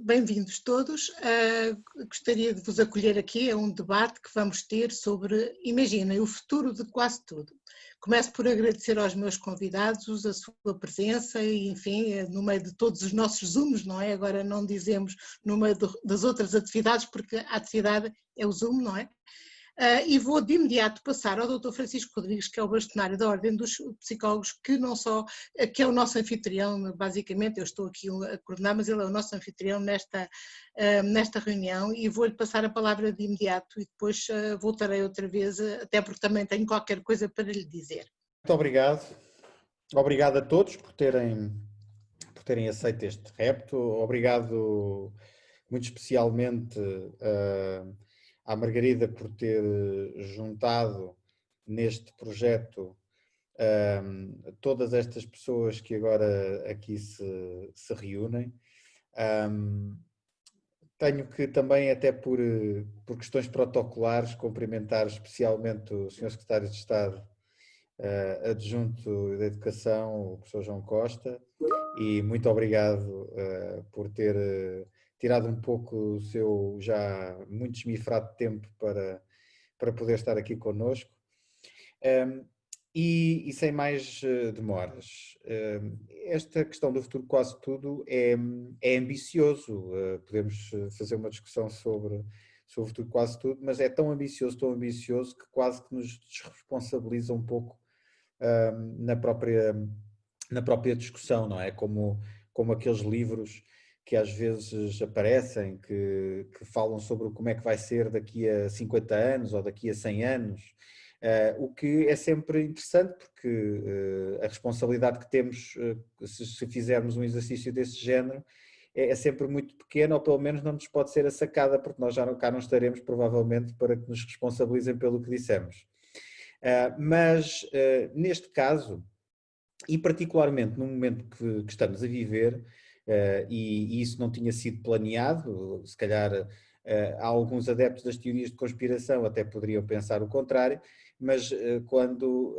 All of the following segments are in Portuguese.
Bem-vindos todos. Gostaria de vos acolher aqui a um debate que vamos ter sobre, imaginem, o futuro de quase tudo. Começo por agradecer aos meus convidados a sua presença e, enfim, no meio de todos os nossos Zooms, não é? Agora não dizemos no meio das outras atividades, porque a atividade é o Zoom, não é? E vou de imediato passar ao Dr. Francisco Rodrigues, que é o bastonário da Ordem dos Psicólogos, que é o nosso anfitrião, basicamente, eu estou aqui a coordenar, mas ele é o nosso anfitrião nesta reunião, e vou-lhe passar a palavra de imediato e depois voltarei outra vez, até porque também tenho qualquer coisa para lhe dizer. Muito obrigado. Obrigado a todos por terem aceito este repto. Obrigado muito especialmente à Margarida por ter juntado neste projeto todas estas pessoas que agora aqui se reúnem. Tenho que também, até por questões protocolares, cumprimentar especialmente o Sr. Secretário de Estado adjunto da Educação, o professor João Costa, e muito obrigado por ter tirado um pouco o seu já muito esmifrado tempo para poder estar aqui connosco. E sem mais demoras, esta questão do futuro quase tudo é ambicioso. Podemos fazer uma discussão sobre o futuro quase tudo, mas é tão ambicioso que quase que nos desresponsabiliza um pouco na própria discussão, não é? Como aqueles livros que às vezes aparecem, que falam sobre como é que vai ser daqui a 50 anos ou daqui a 100 anos, o que é sempre interessante, porque a responsabilidade que temos, se fizermos um exercício desse género, é sempre muito pequena, ou pelo menos não nos pode ser assacada, porque nós já cá não estaremos, provavelmente, para que nos responsabilizem pelo que dissemos. Mas neste caso, e particularmente no momento que estamos a viver, e isso não tinha sido planeado, se calhar alguns adeptos das teorias de conspiração até poderiam pensar o contrário, mas quando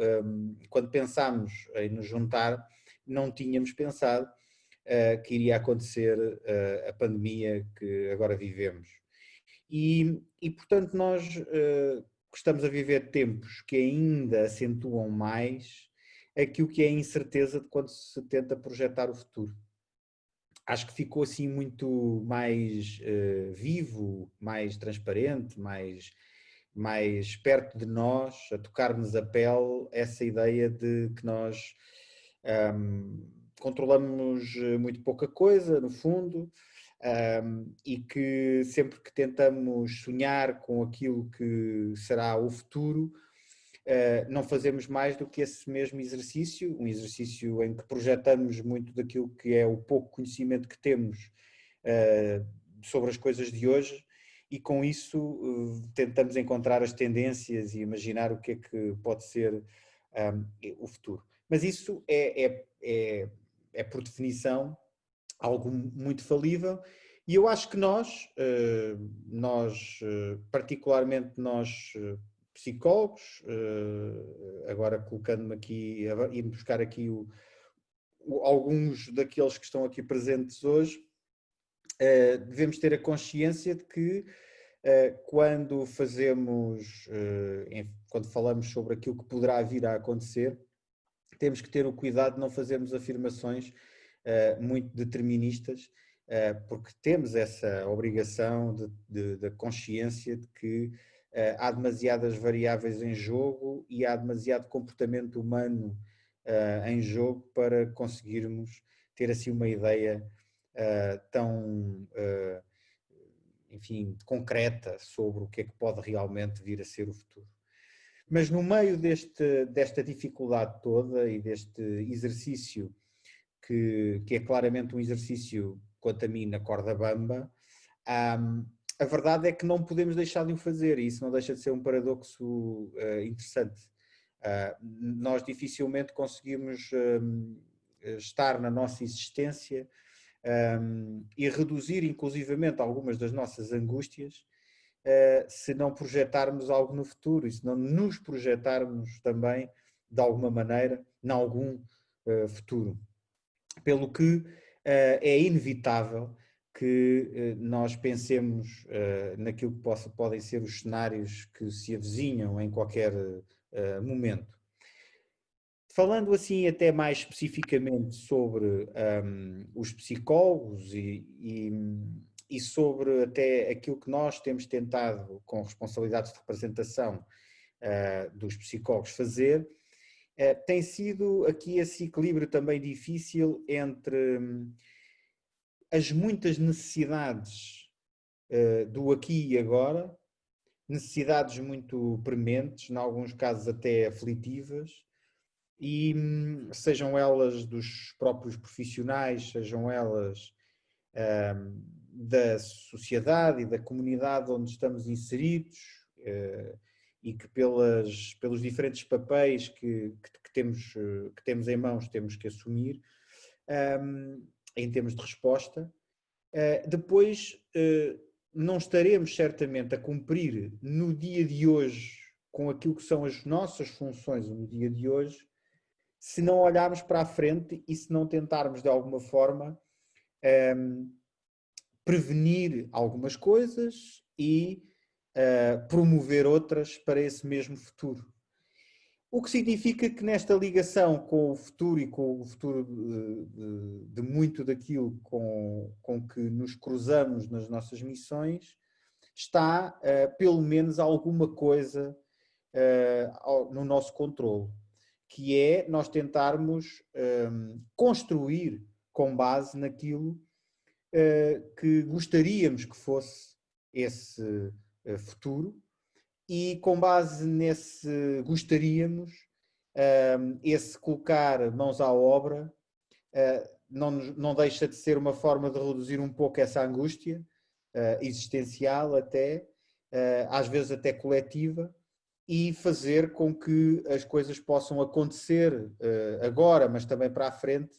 pensámos em nos juntar, não tínhamos pensado que iria acontecer a pandemia que agora vivemos. E portanto, nós estamos a viver tempos que ainda acentuam mais aquilo que é a incerteza de quando se tenta projetar o futuro. Acho que ficou assim muito mais vivo, mais transparente, mais perto de nós, a tocar-nos a pele, essa ideia de que nós controlamos muito pouca coisa, no fundo, e que sempre que tentamos sonhar com aquilo que será o futuro, não fazemos mais do que esse mesmo exercício, um exercício em que projetamos muito daquilo que é o pouco conhecimento que temos sobre as coisas de hoje, e com isso tentamos encontrar as tendências e imaginar o que é que pode ser o futuro. Mas isso é por definição algo muito falível, e eu acho que nós particularmente nós psicólogos, agora colocando-me aqui, ir buscar aqui alguns daqueles que estão aqui presentes hoje, devemos ter a consciência de que quando falamos sobre aquilo que poderá vir a acontecer, temos que ter o cuidado de não fazermos afirmações muito deterministas, porque temos essa obrigação de consciência de que há demasiadas variáveis em jogo e há demasiado comportamento humano em jogo para conseguirmos ter assim uma ideia tão, enfim, concreta sobre o que é que pode realmente vir a ser o futuro. Mas no meio desta dificuldade toda e deste exercício que é claramente um exercício, quanto a mim, na corda bamba, a verdade é que não podemos deixar de o fazer, e isso não deixa de ser um paradoxo interessante. Nós dificilmente conseguimos estar na nossa existência e reduzir inclusivamente algumas das nossas angústias se não projetarmos algo no futuro, e se não nos projetarmos também, de alguma maneira, em algum futuro. Pelo que é inevitável que nós pensemos naquilo que podem ser os cenários que se avizinham em qualquer momento. Falando assim até mais especificamente sobre os psicólogos e sobre até aquilo que nós temos tentado, com responsabilidades de representação dos psicólogos, fazer, tem sido aqui esse equilíbrio também difícil entre as muitas necessidades do aqui e agora, necessidades muito prementes, em alguns casos até aflitivas, e sejam elas dos próprios profissionais, sejam elas da sociedade e da comunidade onde estamos inseridos, e que pelos diferentes papéis que temos em mãos temos que assumir, em termos de resposta. Depois não estaremos certamente a cumprir no dia de hoje com aquilo que são as nossas funções no dia de hoje, se não olharmos para a frente e se não tentarmos de alguma forma prevenir algumas coisas e promover outras para esse mesmo futuro. O que significa que nesta ligação com o futuro e com o futuro de muito daquilo com que nos cruzamos nas nossas missões, está pelo menos alguma coisa no nosso controle, que é nós tentarmos construir com base naquilo que gostaríamos que fosse esse futuro, e com base nesse gostaríamos, esse colocar mãos à obra não deixa de ser uma forma de reduzir um pouco essa angústia existencial até, às vezes até coletiva, e fazer com que as coisas possam acontecer agora, mas também para a frente,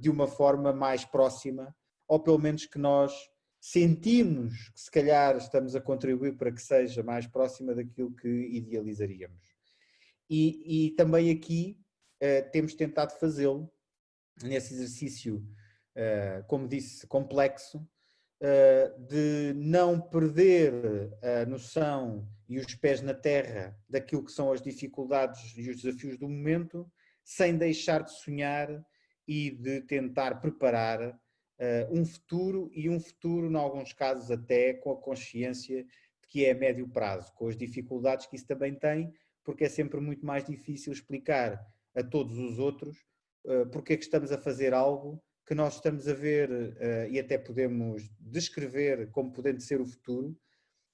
de uma forma mais próxima, ou pelo menos que nós sentimos que se calhar estamos a contribuir para que seja mais próxima daquilo que idealizaríamos. E também aqui temos tentado fazê-lo nesse exercício, como disse, complexo, de não perder a noção e os pés na terra daquilo que são as dificuldades e os desafios do momento, sem deixar de sonhar e de tentar preparar um futuro, e um futuro, em alguns casos até, com a consciência de que é a médio prazo, com as dificuldades que isso também tem, porque é sempre muito mais difícil explicar a todos os outros porque é que estamos a fazer algo que nós estamos a ver e até podemos descrever como podendo ser o futuro,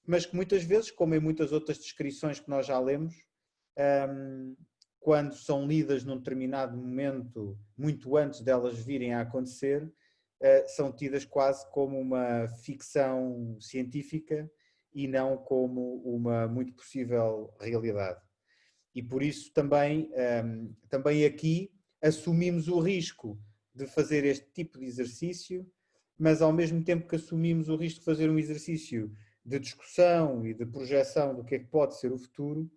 mas que muitas vezes, como em muitas outras descrições que nós já lemos, quando são lidas num determinado momento, muito antes delas virem a acontecer, são tidas quase como uma ficção científica e não como uma muito possível realidade. E por isso também aqui assumimos o risco de fazer este tipo de exercício, mas ao mesmo tempo que assumimos o risco de fazer um exercício de discussão e de projeção do que é que pode ser o futuro,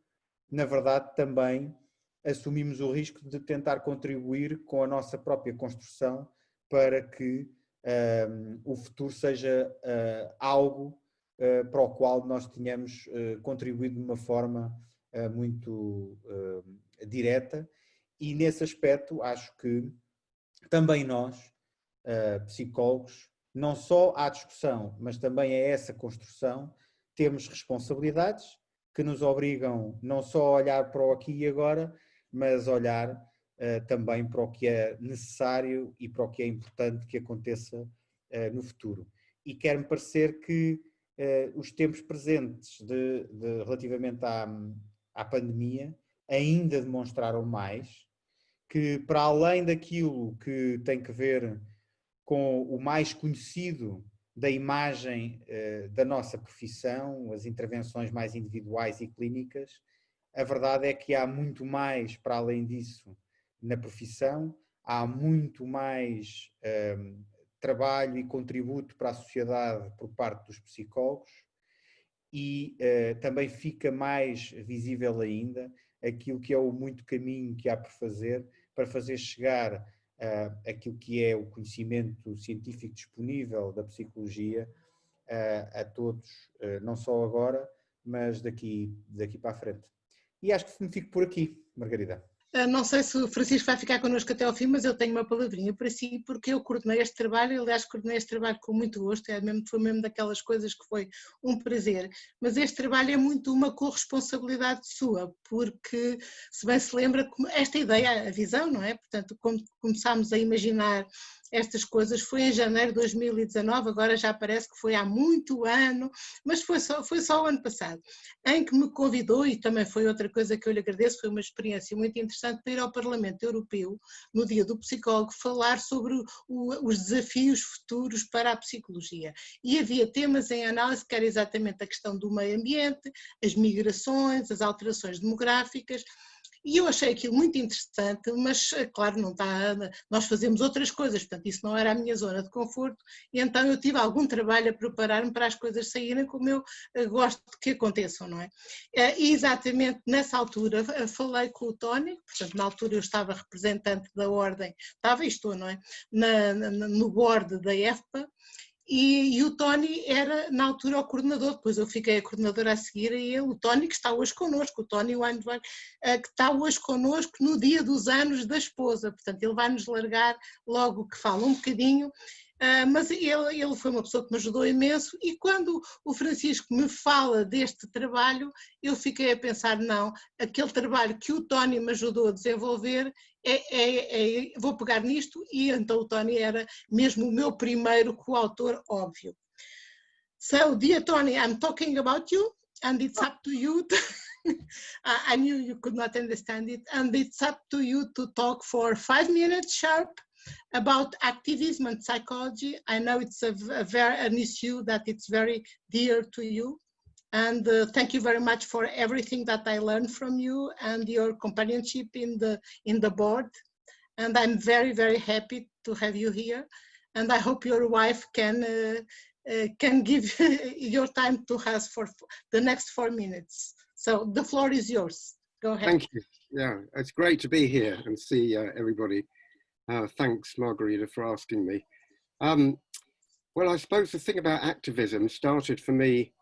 na verdade também assumimos o risco de tentar contribuir com a nossa própria construção para que o futuro seja algo para o qual nós tenhamos contribuído de uma forma muito direta, e nesse aspecto acho que também nós, psicólogos, não só à discussão, mas também a essa construção, temos responsabilidades que nos obrigam não só a olhar para o aqui e agora, mas a olhar também para o que é necessário e para o que é importante que aconteça no futuro. E quer-me parecer que os tempos presentes relativamente à pandemia ainda demonstraram mais que, para além daquilo que tem que ver com o mais conhecido da imagem da nossa profissão, as intervenções mais individuais e clínicas, a verdade é que há muito mais para além disso na profissão, há muito mais trabalho e contributo para a sociedade por parte dos psicólogos, e também fica mais visível ainda aquilo que é o muito caminho que há por fazer para fazer chegar aquilo que é o conhecimento científico disponível da psicologia a todos, não só agora, mas daqui para a frente. E acho que me fico por aqui, Margarida. Não sei se o Francisco vai ficar connosco até ao fim, mas eu tenho uma palavrinha para si, porque eu coordenei este trabalho, aliás, coordenei este trabalho com muito gosto, foi mesmo daquelas coisas que foi um prazer, mas este trabalho é muito uma corresponsabilidade sua, porque, se bem se lembra, esta ideia, a visão, não é? Portanto, como começámos a imaginar estas coisas, foi em janeiro de 2019, agora já parece que foi há muito ano, mas foi só o ano passado, em que me convidou, e também foi outra coisa que eu lhe agradeço, foi uma experiência muito interessante para ir ao Parlamento Europeu, no Dia do Psicólogo, falar sobre os desafios futuros para a psicologia. E havia temas em análise que era exatamente a questão do meio ambiente, as migrações, as alterações demográficas, e eu achei aquilo muito interessante, mas claro, não está, nós fazemos outras coisas, portanto isso não era a minha zona de conforto, e então eu tive algum trabalho a preparar-me para as coisas saírem como eu gosto de que aconteçam, não é? E exatamente nessa altura falei com o Tony, portanto na altura eu estava representante da ordem, estava e estou, não é? No board da EFPA, e o Tony era na altura o coordenador, depois eu fiquei a coordenadora a seguir a ele, o Tony que está hoje connosco, o Tony Weinberg, que está hoje connosco no dia dos anos da esposa, portanto ele vai nos largar logo que fala um bocadinho, mas ele foi uma pessoa que me ajudou imenso, e quando o Francisco me fala deste trabalho, eu fiquei a pensar, não, aquele trabalho que o Tony me ajudou a desenvolver, vou pegar nisto, e então o Tony era mesmo o meu primeiro coautor, óbvio. So, dear Tony, I'm talking about you, and it's up to you. I knew you could not understand it, and it's up to you to talk for 5 minutes sharp about activism and psychology. I know it's an issue that it's very dear to you. And thank you very much for everything that I learned from you and your companionship in the board. And I'm very, very happy to have you here. And I hope your wife can give your time to us for the next 4 minutes. So the floor is yours. Go ahead. Thank you. Yeah, it's great to be here and see everybody. Thanks, Margarita, for asking me. Well, I suppose the thing about activism started for me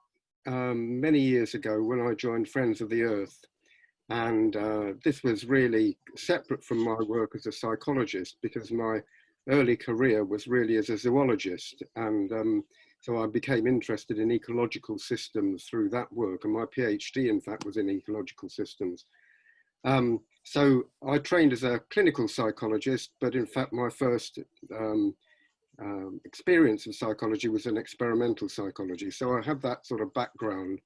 many years ago when I joined Friends of the Earth. And this was really separate from my work as a psychologist, because my early career was really as a zoologist. And so I became interested in ecological systems through that work. And my PhD, in fact, was in ecological systems. So I trained as a clinical psychologist, but in fact, my first experience of psychology was in experimental psychology. So I have that sort of background.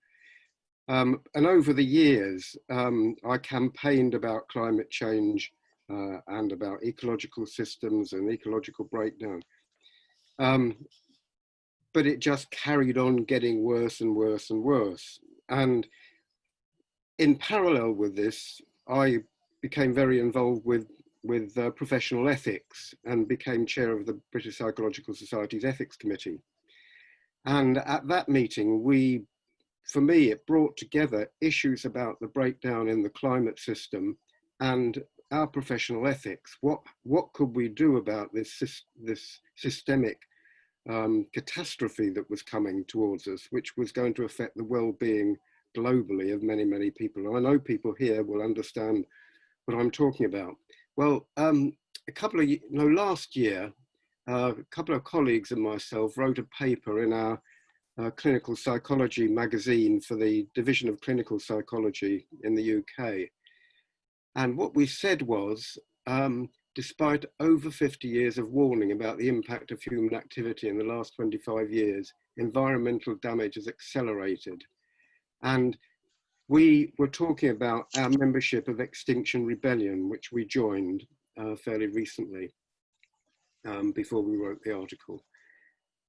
And over the years, I campaigned about climate change and about ecological systems and ecological breakdown. But it just carried on getting worse and worse and worse. And in parallel with this, I became very involved with professional ethics and became chair of the British Psychological Society's Ethics Committee. And at that meeting, for me, it brought together issues about the breakdown in the climate system and our professional ethics. What could we do about this systemic catastrophe that was coming towards us, which was going to affect the well-being globally of many, many people? And I know people here will understand what I'm talking about. Well, last year, a couple of colleagues and myself wrote a paper in our clinical psychology magazine for the Division of Clinical Psychology in the UK. And what we said was, despite over 50 years of warning about the impact of human activity in the last 25 years, environmental damage has accelerated. And we were talking about our membership of Extinction Rebellion, which we joined fairly recently, before we wrote the article.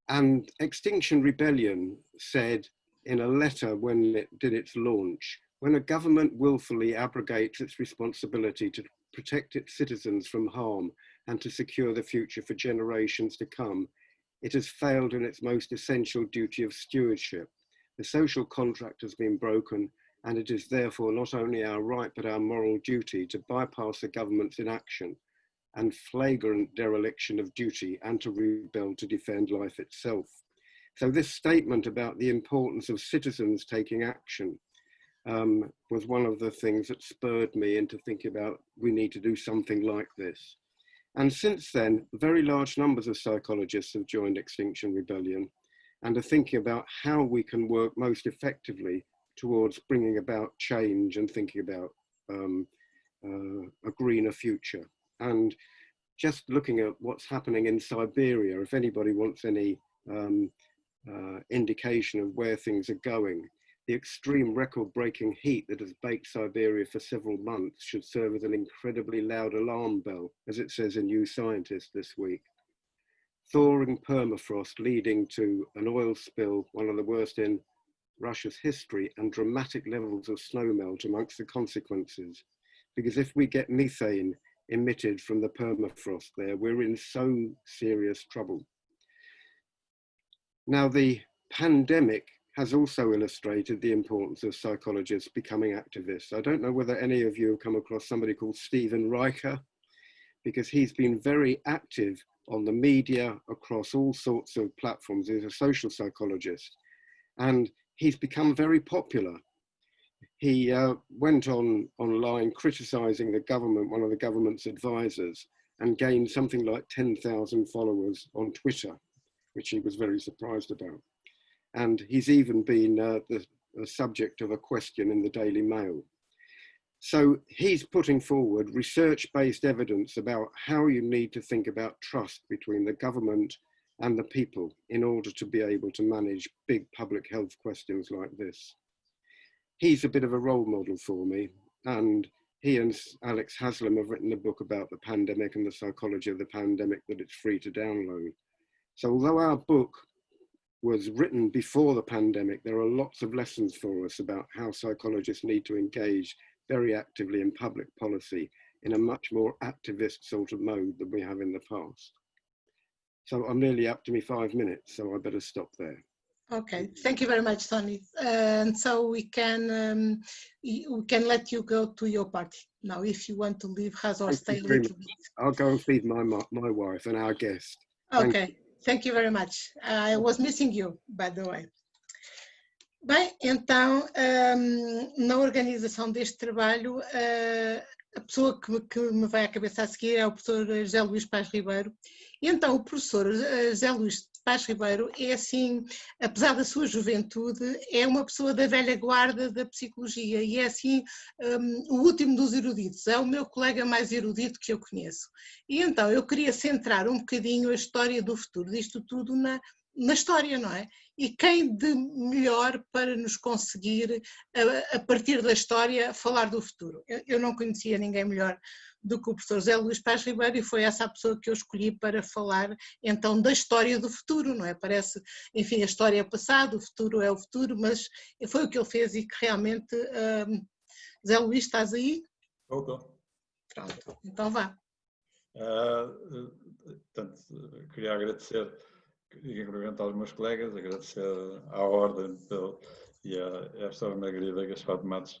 And Extinction Rebellion said in a letter when it did its launch, when a government willfully abrogates its responsibility to protect its citizens from harm and to secure the future for generations to come, it has failed in its most essential duty of stewardship. The social contract has been broken, and it is therefore not only our right but our moral duty to bypass the government's inaction and flagrant dereliction of duty and to rebel to defend life itself. So this statement about the importance of citizens taking action was one of the things that spurred me into thinking about we need to do something like this. And since then, very large numbers of psychologists have joined Extinction Rebellion and are thinking about how we can work most effectively towards bringing about change and thinking about a greener future. And just looking at what's happening in Siberia, if anybody wants any indication of where things are going, the extreme record-breaking heat that has baked Siberia for several months should serve as an incredibly loud alarm bell, as it says in New Scientist this week. Thawing permafrost leading to an oil spill, one of the worst in Russia's history, and dramatic levels of snowmelt amongst the consequences. Because if we get methane emitted from the permafrost there, we're in so serious trouble. Now, the pandemic has also illustrated the importance of psychologists becoming activists. I don't know whether any of you have come across somebody called Stephen Riker, because he's been very active on the media across all sorts of platforms. He's a social psychologist, and he's become very popular. He went online criticizing the government, one of the government's advisors, and gained something like 10,000 followers on Twitter, which he was very surprised about. And he's even been the subject of a question in the Daily Mail. So he's putting forward research-based evidence about how you need to think about trust between the government and the people in order to be able to manage big public health questions like this. He's a bit of a role model for me, and he and Alex Haslam have written a book about the pandemic and the psychology of the pandemic that it's free to download. So although our book was written before the pandemic, there are lots of lessons for us about how psychologists need to engage very actively in public policy in a much more activist sort of mode than we have in the past. So I'm nearly up to me 5 minutes, so I better stop there. Okay, thank you very much, Tony. And so we can let you go to your party now if you want to leave us or stay a little bit. I'll go and feed my wife and our guest. Ok, thank you very much. I was missing you, by the way. Bem, então, na organização deste trabalho, a pessoa que me vai à cabeça a seguir é o professor José Luís Paz Ribeiro. E então o professor José Luís Paz Ribeiro é assim, apesar da sua juventude, é uma pessoa da velha guarda da psicologia e é assim o último dos eruditos, é o meu colega mais erudito que eu conheço. E então eu queria centrar um bocadinho a história do futuro disto tudo na história, não é? E quem de melhor para nos conseguir, a partir da história, falar do futuro? Eu não conhecia ninguém melhor do que o professor José Luís Paz Ribeiro e foi essa a pessoa que eu escolhi para falar então da história do futuro, não é? Parece, enfim, a história é o passado, o futuro é o futuro, mas foi o que ele fez e que realmente... José Luís, estás aí? Estou. Pronto, então vá. Portanto, queria agradecer e cumprimentar os meus colegas, agradecer à Ordem e a esta Margarida Gaspar de Matos.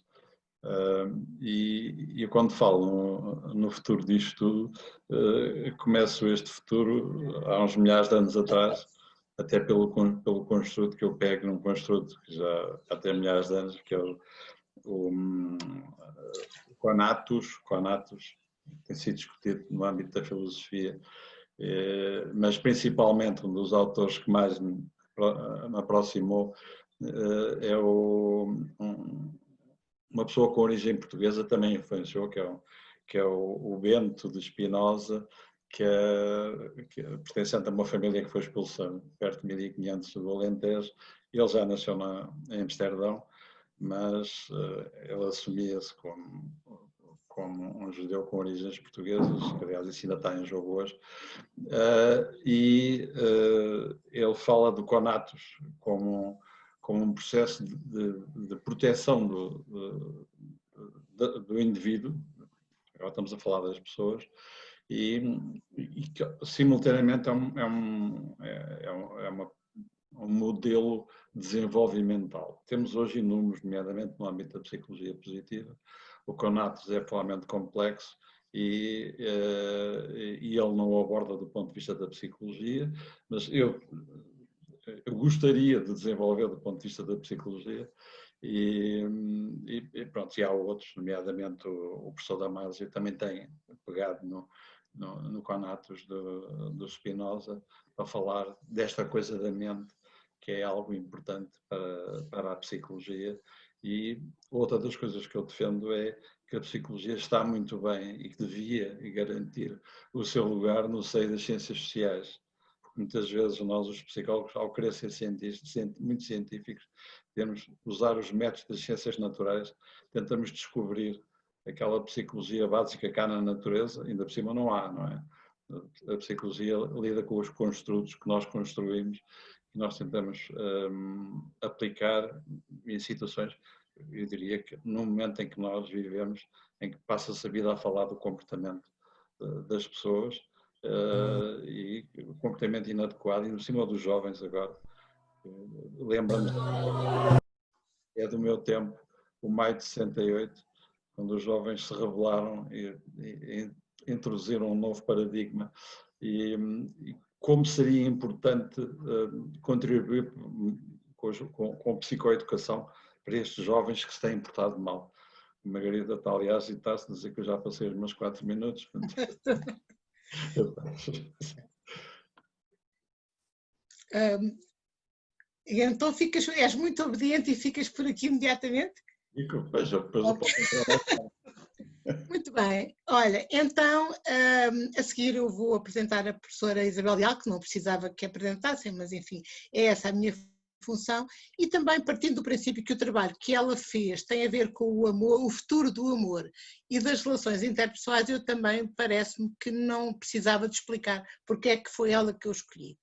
E eu quando falo no futuro disto tudo, começo este futuro há uns milhares de anos atrás, até pelo construto que eu pego num construto que já tem milhares de anos, que é o Conatus, tem sido discutido no âmbito da filosofia. Mas principalmente um dos autores que mais me aproximou é uma pessoa com origem portuguesa, também influenciou, que é o Bento de Spinoza, que pertencente a uma família que foi expulsa perto de 1500 do Alentejo. Ele já nasceu em Amsterdão, mas ele assumia-se como um judeu com origens portuguesas, que aliás isso ainda está em jogo hoje, ele fala do conatus como um processo de proteção do indivíduo, agora estamos a falar das pessoas, e que simultaneamente é um modelo desenvolvimental. Temos hoje inúmeros, nomeadamente no âmbito da psicologia positiva. O conatus é provavelmente complexo e ele não o aborda do ponto de vista da psicologia, mas eu gostaria de desenvolver do ponto de vista da psicologia e pronto, e há outros, nomeadamente o professor Damasio também tem pegado no Conatus do Spinoza para falar desta coisa da mente, que é algo importante para a psicologia. E outra das coisas que eu defendo é que a psicologia está muito bem e que devia garantir o seu lugar no seio das ciências sociais. Porque muitas vezes nós, os psicólogos, ao querer ser cientistas, muito científicos, temos que usar os métodos das ciências naturais, tentamos descobrir aquela psicologia básica cá na natureza, ainda por cima não há, não é? A psicologia lida com os construtos que nós construímos, que nós tentamos aplicar em situações, eu diria que no momento em que nós vivemos, em que passa-se a vida a falar do comportamento das pessoas, e o comportamento inadequado, e no cima dos jovens agora. Lembra-me, é do meu tempo, o maio de 68, quando os jovens se rebelaram e introduziram um novo paradigma, e como seria importante contribuir com psicoeducação para estes jovens que se têm portado mal. A Margarida está, aliás, e está-se a dizer que eu já passei os meus 4 minutos. E então és muito obediente e ficas por aqui imediatamente? Depois eu posso entrar. Muito bem. Olha, então, a seguir eu vou apresentar a professora Isabel Leal, que não precisava que apresentassem, mas enfim, é essa a minha função, e também partindo do princípio que o trabalho que ela fez tem a ver com o amor, o futuro do amor e das relações interpessoais, eu também parece-me que não precisava de explicar porque é que foi ela que eu escolhi.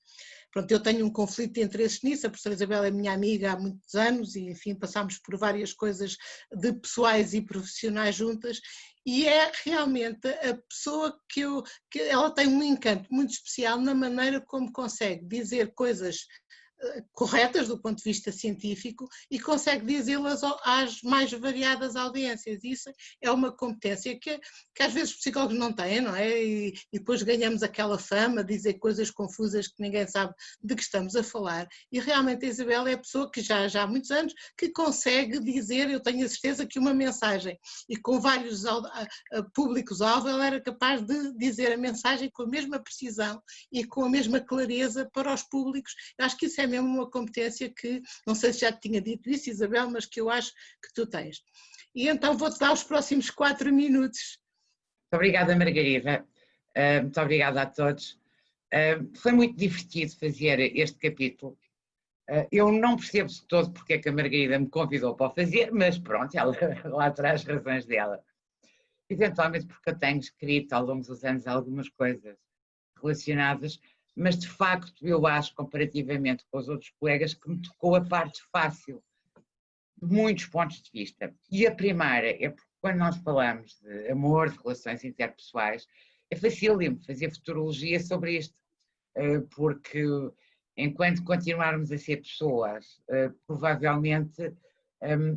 Pronto, eu tenho um conflito de interesses nisso, a professora Isabel é minha amiga há muitos anos e, enfim, passámos por várias coisas de pessoais e profissionais juntas e é realmente a pessoa que ela tem um encanto muito especial na maneira como consegue dizer coisas corretas do ponto de vista científico e consegue dizê-las às mais variadas audiências. Isso é uma competência que às vezes os psicólogos não têm, não é? E depois ganhamos aquela fama de dizer coisas confusas que ninguém sabe de que estamos a falar. E realmente a Isabel é a pessoa que já há muitos anos que consegue dizer, eu tenho a certeza que uma mensagem e com vários públicos-alvo ela era capaz de dizer a mensagem com a mesma precisão e com a mesma clareza para os públicos. Eu acho que isso é mesmo uma competência que, não sei se já te tinha dito isso, Isabel, mas que eu acho que tu tens. E então vou-te dar os próximos 4 minutos. Muito obrigada, Margarida. Muito obrigada a todos. Foi muito divertido fazer este capítulo. Eu não percebo de todo porque é que a Margarida me convidou para o fazer, mas pronto, ela lá traz razões dela. Eventualmente porque eu tenho escrito ao longo dos anos algumas coisas relacionadas, mas de facto eu acho, comparativamente com os outros colegas, que me tocou a parte fácil, de muitos pontos de vista. E a primeira é porque quando nós falamos de amor, de relações interpessoais, é facílimo fazer futurologia sobre isto, porque enquanto continuarmos a ser pessoas, provavelmente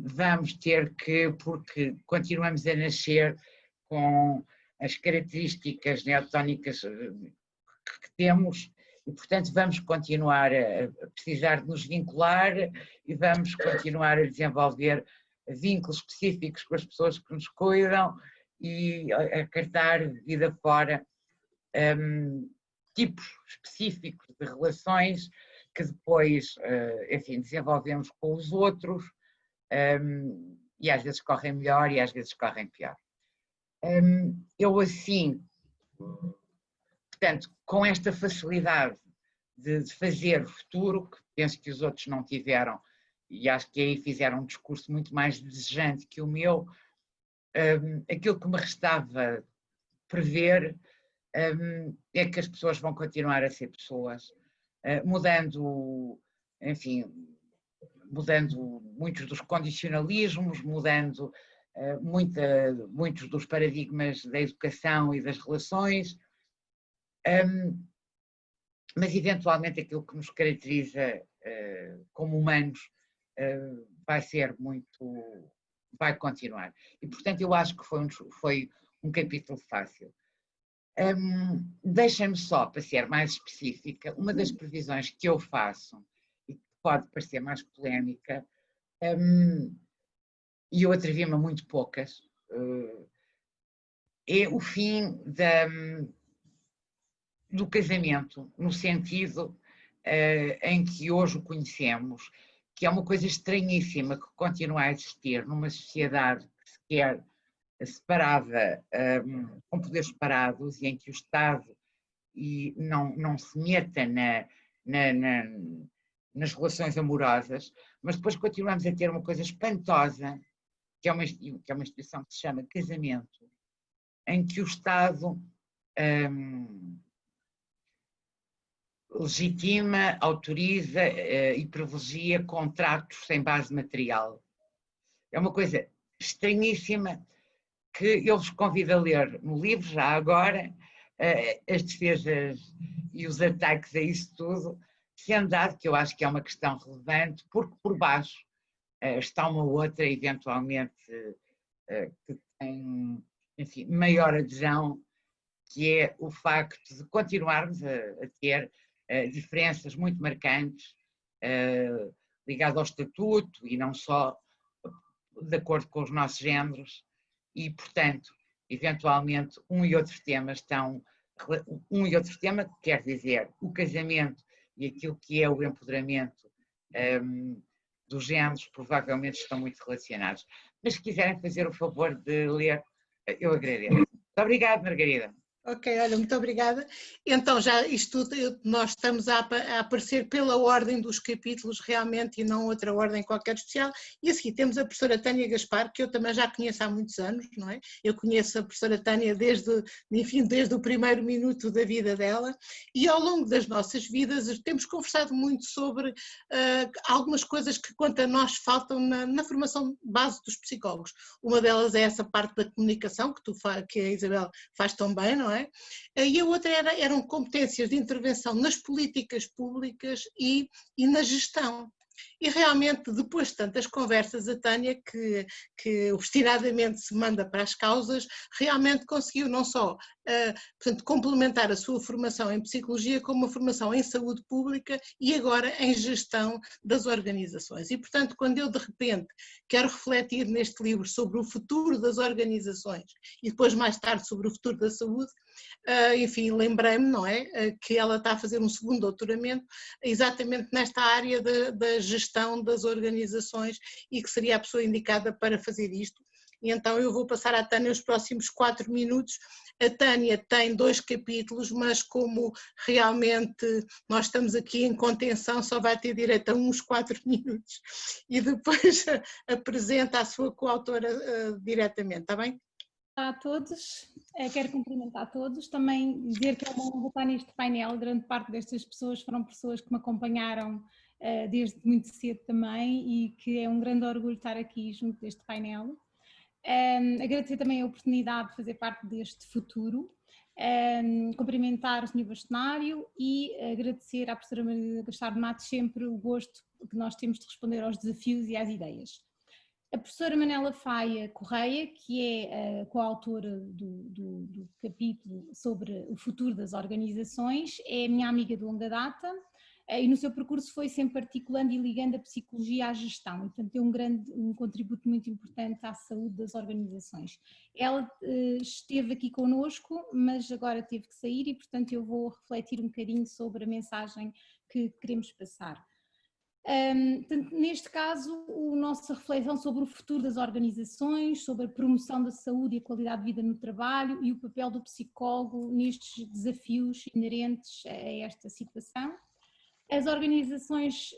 vamos ter que, porque continuamos a nascer com as características neotónicas que temos e, portanto, vamos continuar a precisar de nos vincular e vamos continuar a desenvolver vínculos específicos com as pessoas que nos cuidam e a cartar vida fora tipos específicos de relações que depois, enfim, desenvolvemos com os outros e às vezes correm melhor e às vezes correm pior. Eu assim, portanto, com esta facilidade de fazer futuro, que penso que os outros não tiveram, e acho que aí fizeram um discurso muito mais desejante que o meu, aquilo que me restava prever é que as pessoas vão continuar a ser pessoas, mudando, enfim, mudando muitos dos condicionalismos, mudando muitos dos paradigmas da educação e das relações, mas eventualmente aquilo que nos caracteriza como humanos vai continuar. E portanto eu acho que foi um capítulo fácil. Deixem-me só, para ser mais específica, uma das previsões que eu faço, e que pode parecer mais polémica, e eu atrevi-me a muito poucas, é o fim do casamento, no sentido em que hoje o conhecemos, que é uma coisa estranhíssima que continua a existir numa sociedade que se quer separada, com poderes separados, e em que o Estado não se meta nas relações amorosas, mas depois continuamos a ter uma coisa espantosa, que é uma instituição que se chama casamento, em que o Estado legitima, autoriza e privilegia contratos sem base material. É uma coisa estranhíssima, que eu vos convido a ler no livro, já agora, as defesas e os ataques a isso tudo, sendo dado que eu acho que é uma questão relevante, porque por baixo está uma outra, eventualmente, que tem, enfim, maior adesão, que é o facto de continuarmos a ter diferenças muito marcantes ligadas ao estatuto e não só de acordo com os nossos géneros, e, portanto, eventualmente um e outro tema quer dizer o casamento e aquilo que é o empoderamento dos géneros, provavelmente estão muito relacionados. Mas se quiserem fazer o favor de ler, eu agradeço. Muito obrigada, Margarida. Ok, olha, muito obrigada. Então, já isto tudo, nós estamos a aparecer pela ordem dos capítulos realmente e não outra ordem qualquer especial. E a seguir temos a professora Tânia Gaspar, que eu também já conheço há muitos anos, não é? Eu conheço a professora Tânia desde o primeiro minuto da vida dela, e ao longo das nossas vidas temos conversado muito sobre algumas coisas que, quanto a nós, faltam na formação base dos psicólogos. Uma delas é essa parte da comunicação, que a Isabel faz tão bem, não é? E a outra eram competências de intervenção nas políticas públicas e na gestão. E realmente, depois de tantas conversas, a Tânia, que obstinadamente se manda para as causas, realmente conseguiu não só portanto, complementar a sua formação em psicologia com uma formação em saúde pública e agora em gestão das organizações. E, portanto, quando eu de repente quero refletir neste livro sobre o futuro das organizações e depois mais tarde sobre o futuro da saúde, enfim, lembrei-me, não é, que ela está a fazer um segundo doutoramento exatamente nesta área da gestão das organizações e que seria a pessoa indicada para fazer isto. E então eu vou passar à Tânia os próximos 4 minutos. A Tânia tem 2 capítulos, mas como realmente nós estamos aqui em contenção, só vai ter direito a uns 4 minutos e depois apresenta a sua coautora diretamente, está bem? Olá a todos, quero cumprimentar todos, também dizer que é uma honra estar neste painel, grande parte destas pessoas foram pessoas que me acompanharam desde muito cedo também e que é um grande orgulho estar aqui junto deste painel. Agradecer também a oportunidade de fazer parte deste futuro, cumprimentar o Sr. Bastonário e agradecer à professora Margarida Gaspar Matos sempre o gosto que nós temos de responder aos desafios e às ideias. A professora Manela Faia Correia, que é a coautora do capítulo sobre o futuro das organizações, é minha amiga de longa data e no seu percurso foi sempre articulando e ligando a psicologia à gestão, e portanto tem um contributo muito importante à saúde das organizações. Ela esteve aqui connosco, mas agora teve que sair e portanto eu vou refletir um bocadinho sobre a mensagem que queremos passar. Neste caso, a nossa reflexão sobre o futuro das organizações, sobre a promoção da saúde e a qualidade de vida no trabalho e o papel do psicólogo nestes desafios inerentes a esta situação. As organizações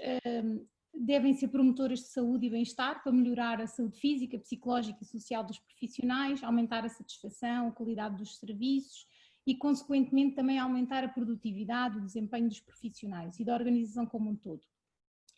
devem ser promotoras de saúde e bem-estar para melhorar a saúde física, psicológica e social dos profissionais, aumentar a satisfação, a qualidade dos serviços e, consequentemente, também aumentar a produtividade, o desempenho dos profissionais e da organização como um todo.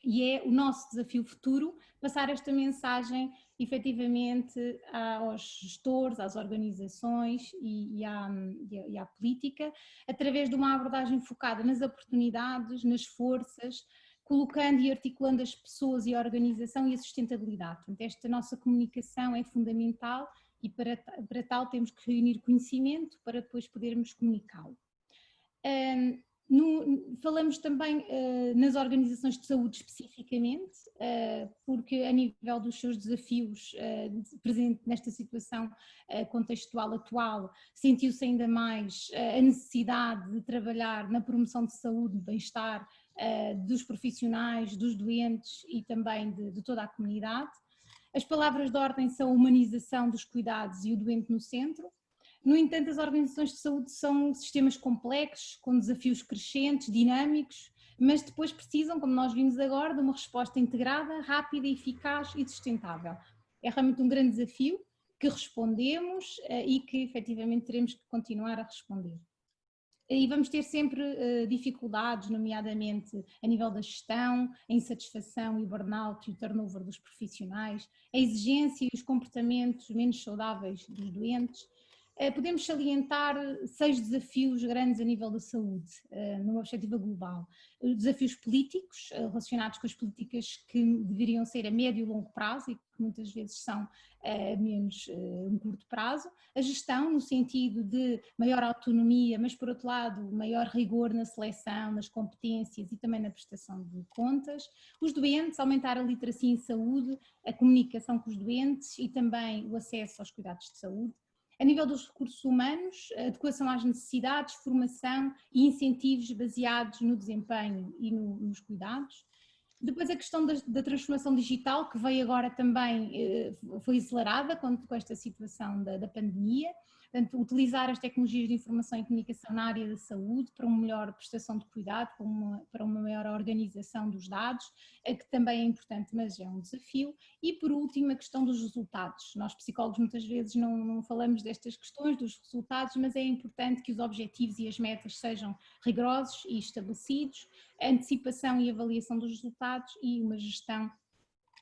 E é o nosso desafio futuro passar esta mensagem efetivamente aos gestores, às organizações e à política, através de uma abordagem focada nas oportunidades, nas forças, colocando e articulando as pessoas e a organização e a sustentabilidade. Portanto, esta nossa comunicação é fundamental e para tal temos que reunir conhecimento para depois podermos comunicá-lo. Falamos também nas organizações de saúde especificamente, porque a nível dos seus desafios presente nesta situação contextual atual, sentiu-se ainda mais a necessidade de trabalhar na promoção de saúde e bem-estar dos profissionais, dos doentes e também de toda a comunidade. As palavras de ordem são a humanização dos cuidados e o doente no centro. No entanto, as organizações de saúde são sistemas complexos, com desafios crescentes, dinâmicos, mas depois precisam, como nós vimos agora, de uma resposta integrada, rápida, eficaz e sustentável. É realmente um grande desafio que respondemos e que efetivamente teremos que continuar a responder. E vamos ter sempre dificuldades, nomeadamente a nível da gestão, a insatisfação e o burnout e o turnover dos profissionais, a exigência e os comportamentos menos saudáveis dos doentes. Podemos salientar 6 desafios grandes a nível da saúde, numa perspectiva global. Desafios políticos, relacionados com as políticas que deveriam ser a médio e longo prazo e que muitas vezes são menos um curto prazo. A gestão, no sentido de maior autonomia, mas por outro lado, maior rigor na seleção, nas competências e também na prestação de contas. Os doentes, aumentar a literacia em saúde, a comunicação com os doentes e também o acesso aos cuidados de saúde. A nível dos recursos humanos, adequação às necessidades, formação e incentivos baseados no desempenho e nos cuidados. Depois a questão da transformação digital, que veio agora também, foi acelerada com esta situação da pandemia. Portanto, utilizar as tecnologias de informação e comunicação na área da saúde para uma melhor prestação de cuidado, para uma maior organização dos dados, que também é importante, mas é um desafio. E por último, a questão dos resultados. Nós psicólogos muitas vezes não falamos destas questões, dos resultados, mas é importante que os objetivos e as metas sejam rigorosos e estabelecidos, a antecipação e avaliação dos resultados e uma gestão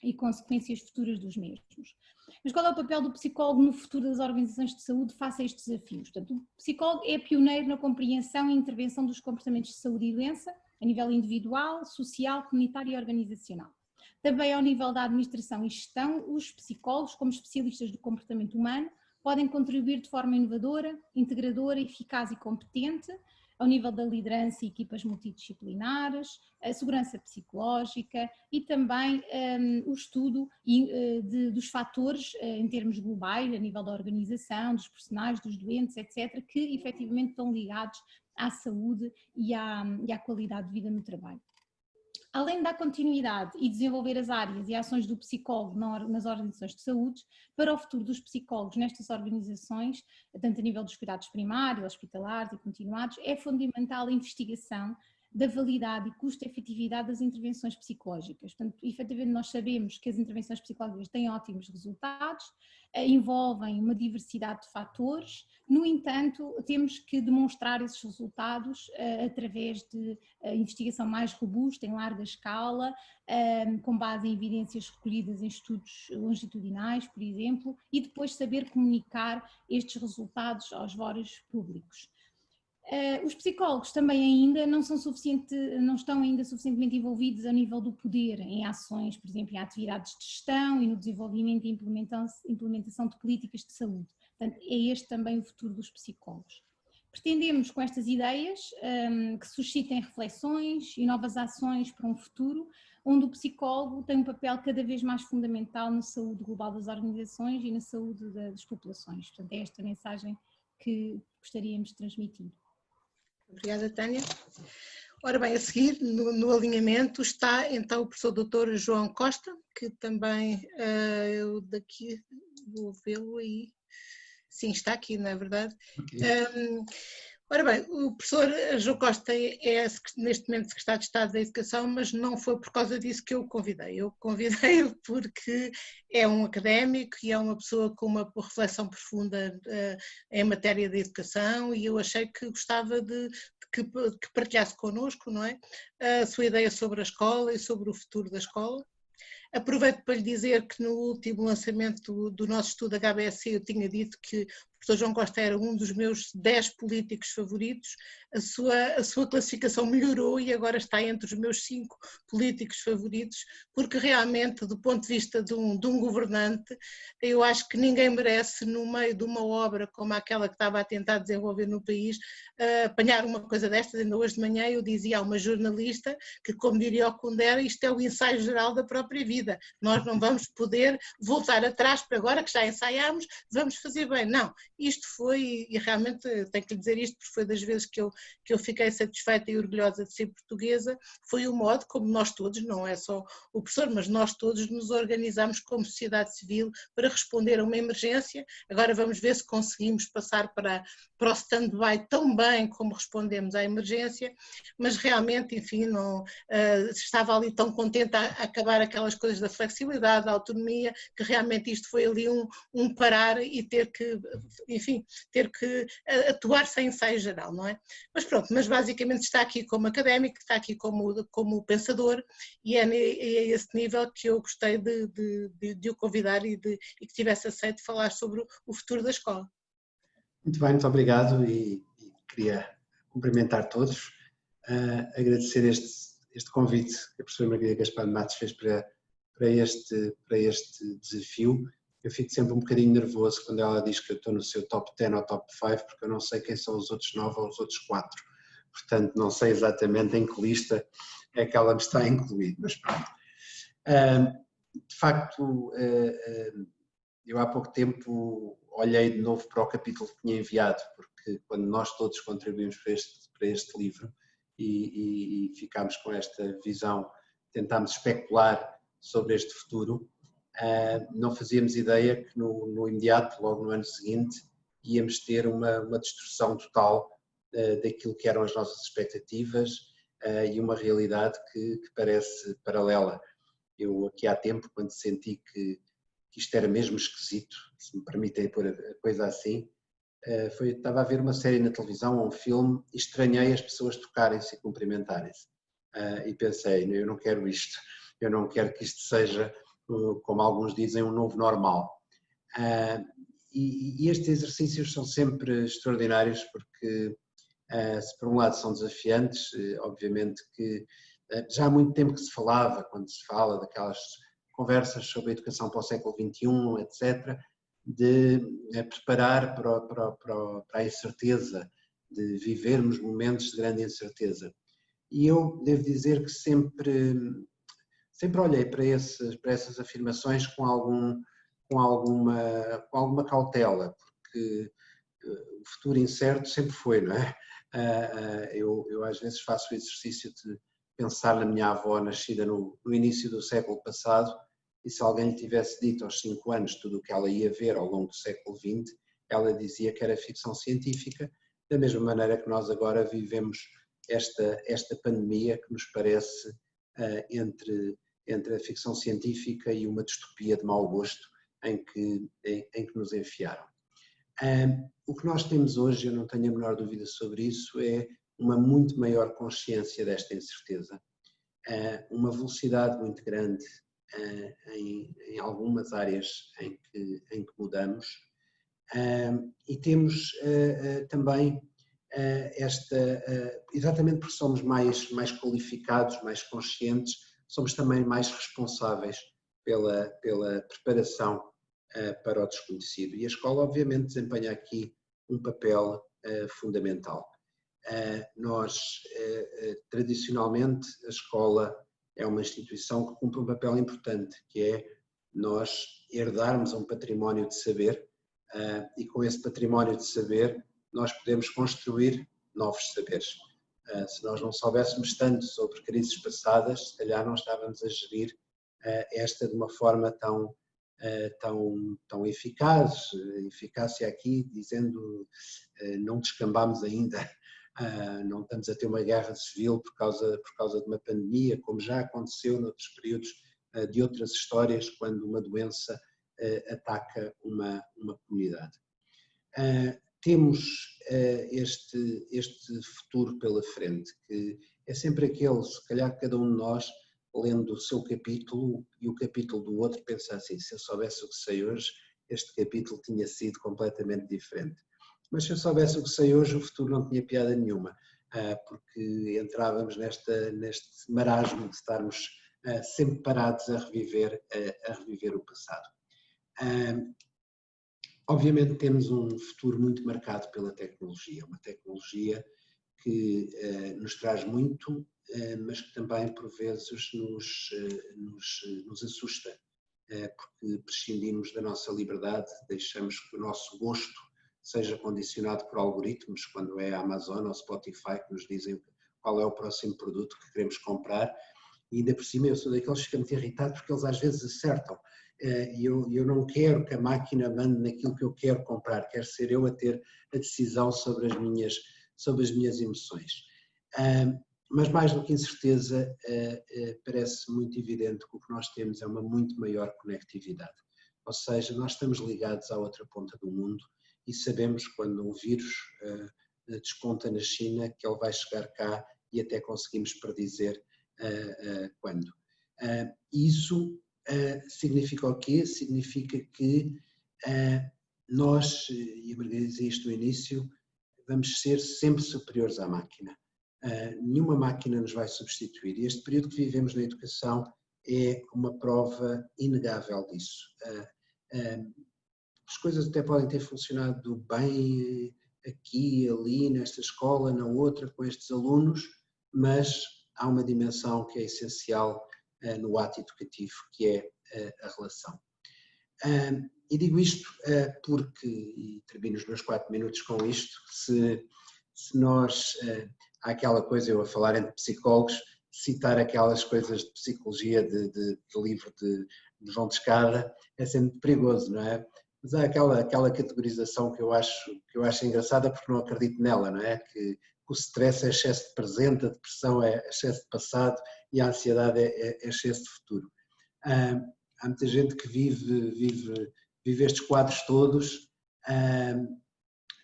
e consequências futuras dos mesmos. Mas qual é o papel do psicólogo no futuro das organizações de saúde face a estes desafios? Portanto, o psicólogo é pioneiro na compreensão e intervenção dos comportamentos de saúde e doença, a nível individual, social, comunitário e organizacional. Também ao nível da administração e gestão, os psicólogos, como especialistas do comportamento humano, podem contribuir de forma inovadora, integradora, eficaz e competente, ao nível da liderança e equipas multidisciplinares, a segurança psicológica e também o estudo dos fatores em termos globais, a nível da organização, dos profissionais, dos doentes, etc., que efetivamente estão ligados à saúde e à qualidade de vida no trabalho. Além de dar continuidade e desenvolver as áreas e ações do psicólogo nas organizações de saúde, para o futuro dos psicólogos nestas organizações, tanto a nível dos cuidados primários, hospitalares e continuados, é fundamental a investigação da validade e custo-efetividade das intervenções psicológicas. Portanto, efetivamente nós sabemos que as intervenções psicológicas têm ótimos resultados, envolvem uma diversidade de fatores, no entanto, temos que demonstrar esses resultados através de investigação mais robusta, em larga escala, com base em evidências recolhidas em estudos longitudinais, por exemplo, e depois saber comunicar estes resultados aos vários públicos. Os psicólogos também ainda não estão ainda suficientemente envolvidos a nível do poder em ações, por exemplo, em atividades de gestão e no desenvolvimento e implementação de políticas de saúde. Portanto, é este também o futuro dos psicólogos. Pretendemos com estas ideias que suscitem reflexões e novas ações para um futuro onde o psicólogo tem um papel cada vez mais fundamental na saúde global das organizações e na saúde das populações. Portanto, é esta mensagem que gostaríamos de transmitir. Obrigada, Tânia. Ora bem, a seguir, no alinhamento, está então o professor Dr. João Costa, que também eu daqui vou vê-lo aí. Sim, está aqui, não é verdade? Ora bem, o professor João Costa é neste momento secretário de Estado da Educação, mas não foi por causa disso que eu o convidei. Eu convidei-o porque é um académico e é uma pessoa com uma reflexão profunda em matéria de educação e eu achei que gostava que partilhasse connosco, não é? A sua ideia sobre a escola e sobre o futuro da escola. Aproveito para lhe dizer que no último lançamento do nosso estudo HBSC eu tinha dito que o professor João Costa era um dos meus 10 políticos favoritos. A sua classificação melhorou e agora está entre os meus 5 políticos favoritos, porque realmente, do ponto de vista de um governante, eu acho que ninguém merece, no meio de uma obra como aquela que estava a tentar desenvolver no país, apanhar uma coisa destas. Ainda hoje de manhã eu dizia a uma jornalista que, como diria o Kundera, isto é o ensaio geral da própria vida. Nós não vamos poder voltar atrás para agora que já ensaiámos, vamos fazer bem. Não, isto foi, e realmente tenho que lhe dizer isto porque foi das vezes que eu fiquei satisfeita e orgulhosa de ser portuguesa, foi o modo como nós todos, não é só o professor, mas nós todos nos organizamos como sociedade civil para responder a uma emergência. Agora vamos ver se conseguimos passar para o stand-by tão bem como respondemos à emergência, mas realmente, enfim, não estava ali tão contente a acabar aquelas coisas da flexibilidade, da autonomia, que realmente isto foi ali um parar e ter que, enfim, ter que atuar sem ensaio geral, não é? Mas pronto, mas basicamente está aqui como académico, está aqui como pensador, e é esse nível que eu gostei de o convidar e que tivesse aceito falar sobre o futuro da escola. Muito bem, muito obrigado e queria cumprimentar todos, agradecer este convite que a professora Margarida Gaspar de Matos fez para este desafio. Eu fico sempre um bocadinho nervoso quando ela diz que eu estou no seu top 10 ou top 5, porque eu não sei quem são os outros 9 ou os outros 4. Portanto, não sei exatamente em que lista é que ela me está a incluir, mas pronto. De facto, eu há pouco tempo olhei de novo para o capítulo que tinha enviado, porque quando nós todos contribuímos para este livro e ficámos com esta visão, tentámos especular sobre este futuro, não fazíamos ideia que no imediato, logo no ano seguinte, íamos ter uma destruição total daquilo que eram as nossas expectativas e uma realidade que parece paralela. Eu aqui há tempo, quando senti que isto era mesmo esquisito, se me permitem pôr a coisa assim, estava a ver uma série na televisão ou um filme e estranhei as pessoas tocarem-se e cumprimentarem-se. E pensei, eu não quero isto, eu não quero que isto seja, como alguns dizem, um novo normal. E estes exercícios são sempre extraordinários porque, se por um lado são desafiantes, obviamente que já há muito tempo que se falava, quando se fala daquelas conversas sobre a educação para o século XXI, etc., de preparar para a incerteza, de vivermos momentos de grande incerteza. E eu devo dizer que sempre olhei para essas afirmações com alguma cautela, porque o futuro incerto sempre foi, não é? Eu às vezes faço o exercício de pensar na minha avó nascida no início do século passado, e se alguém lhe tivesse dito aos 5 anos tudo o que ela ia ver ao longo do século XX, ela dizia que era ficção científica, da mesma maneira que nós agora vivemos esta pandemia que nos parece entre a ficção científica e uma distopia de mau gosto em que nos enfiaram. O que nós temos hoje, eu não tenho a menor dúvida sobre isso, é uma muito maior consciência desta incerteza, uma velocidade muito grande em algumas áreas em que mudamos, e temos também exatamente porque somos mais qualificados, mais conscientes, somos também mais responsáveis pela preparação para o desconhecido. E a escola, obviamente, desempenha aqui um papel fundamental. Nós, tradicionalmente, a escola é uma instituição que cumpre um papel importante, que é nós herdarmos um património de saber, e com esse património de saber nós podemos construir novos saberes. Se nós não soubéssemos tanto sobre crises passadas, se calhar não estávamos a gerir esta de uma forma tão eficaz, eficácia aqui, dizendo não descambámos ainda, não estamos a ter uma guerra civil por causa de uma pandemia, como já aconteceu noutros períodos de outras histórias, quando uma doença ataca uma comunidade. Temos este futuro pela frente, que é sempre aquele, se calhar cada um de nós lendo o seu capítulo e o capítulo do outro, pensa assim, se eu soubesse o que sei hoje, este capítulo tinha sido completamente diferente. Mas se eu soubesse o que sei hoje, o futuro não tinha piada nenhuma, porque entrávamos neste marasmo de estarmos sempre parados a reviver o passado. Obviamente temos um futuro muito marcado pela tecnologia, uma tecnologia que nos traz muito, mas que também por vezes nos assusta, porque prescindimos da nossa liberdade, deixamos que o nosso gosto seja condicionado por algoritmos, quando é a Amazon ou o Spotify que nos dizem qual é o próximo produto que queremos comprar, e ainda por cima eu sou daqueles que ficam muito irritados porque eles às vezes acertam, e eu não quero que a máquina mande naquilo que eu quero comprar, quero ser eu a ter a decisão sobre as minhas emoções. Mas mais do que incerteza, parece muito evidente que o que nós temos é uma muito maior conectividade, ou seja, nós estamos ligados à outra ponta do mundo e sabemos quando um vírus desponta na China que ele vai chegar cá e até conseguimos predizer quando. Isso significa o quê? Significa que nós, e a Margarida dizia isto no início, vamos ser sempre superiores à máquina. Nenhuma máquina nos vai substituir. E este período que vivemos na educação é uma prova inegável disso. As coisas até podem ter funcionado bem aqui, ali, nesta escola, na outra, com estes alunos, mas há uma dimensão que é essencial no ato educativo, que é a relação. E digo isto porque, e termino os meus 4 minutos com isto, se nós, há aquela coisa, eu a falar entre psicólogos, citar aquelas coisas de psicologia de livro de João de Escada, é sempre perigoso, não é? Mas há aquela categorização que eu acho engraçada porque não acredito nela, não é? Que o stress é excesso de presente, a depressão é excesso de passado e a ansiedade é excesso de futuro. Há muita gente que vive estes quadros todos